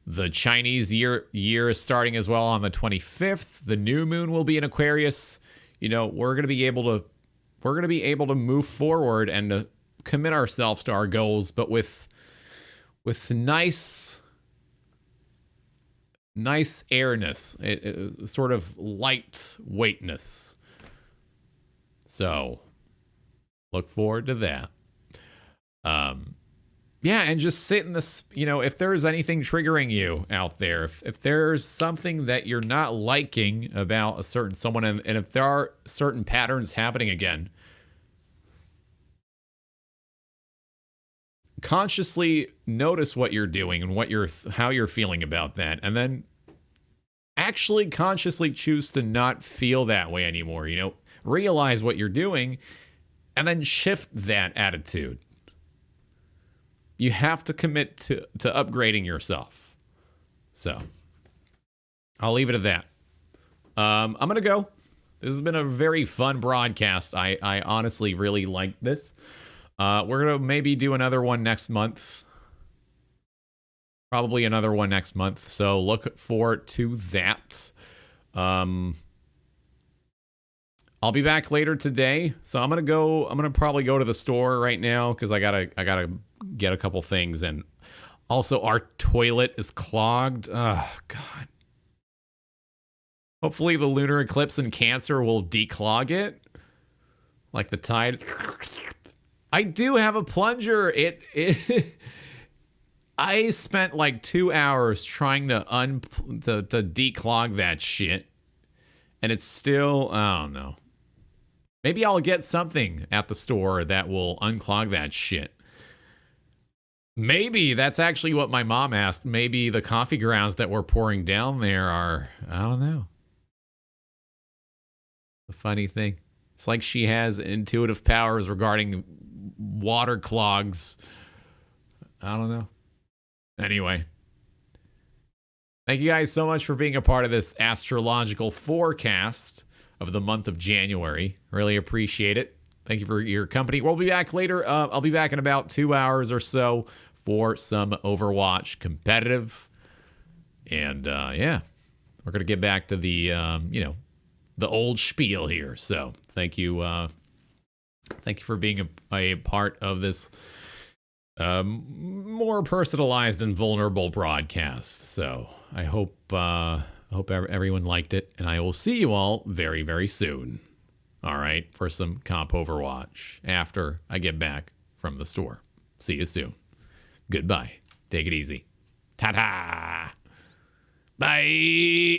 S1: The Chinese year is starting as well on the 25th. The new moon will be in Aquarius. You know, we're going to be able to move forward and to commit ourselves to our goals, but with nice airness, sort of lightweightness. So look forward to that. Yeah, and just sit in this, you know, if there's anything triggering you out there, if there's something that you're not liking about a certain someone, and if there are certain patterns happening again, consciously notice what you're doing and how you're feeling about that, and then actually consciously choose to not feel that way anymore. You know, realize what you're doing and then shift that attitude. You have to commit to upgrading yourself. So I'll leave it at that. I'm going to go. This has been a very fun broadcast. I honestly really liked this. We're going to maybe do another one next month. Probably another one next month. So look forward to that. I'll be back later today. So I'm going to probably go to the store right now because I gotta get a couple things. And also our toilet is clogged. Oh, God. Hopefully the lunar eclipse in Cancer will declog it. Like the tide. I do have a plunger. I spent like 2 hours trying to declog that shit. And it's still, I don't know. Maybe I'll get something at the store that will unclog that shit. Maybe that's actually what my mom asked. Maybe the coffee grounds that we're pouring down there are, I don't know. The funny thing. It's like she has intuitive powers regarding water clogs. I don't know. Anyway. Thank you guys so much for being a part of this astrological forecast of the month of January. Really appreciate it. Thank you for your company. We'll be back later. I'll be back in about 2 hours or so for some Overwatch competitive. And yeah, we're going to get back to the, the old spiel here. So thank you. Thank you for being a part of this more personalized and vulnerable broadcast. So I hope everyone liked it, and I will see you all very, very soon. All right, for some comp Overwatch after I get back from the store. See you soon. Goodbye. Take it easy. Ta-ta. Bye.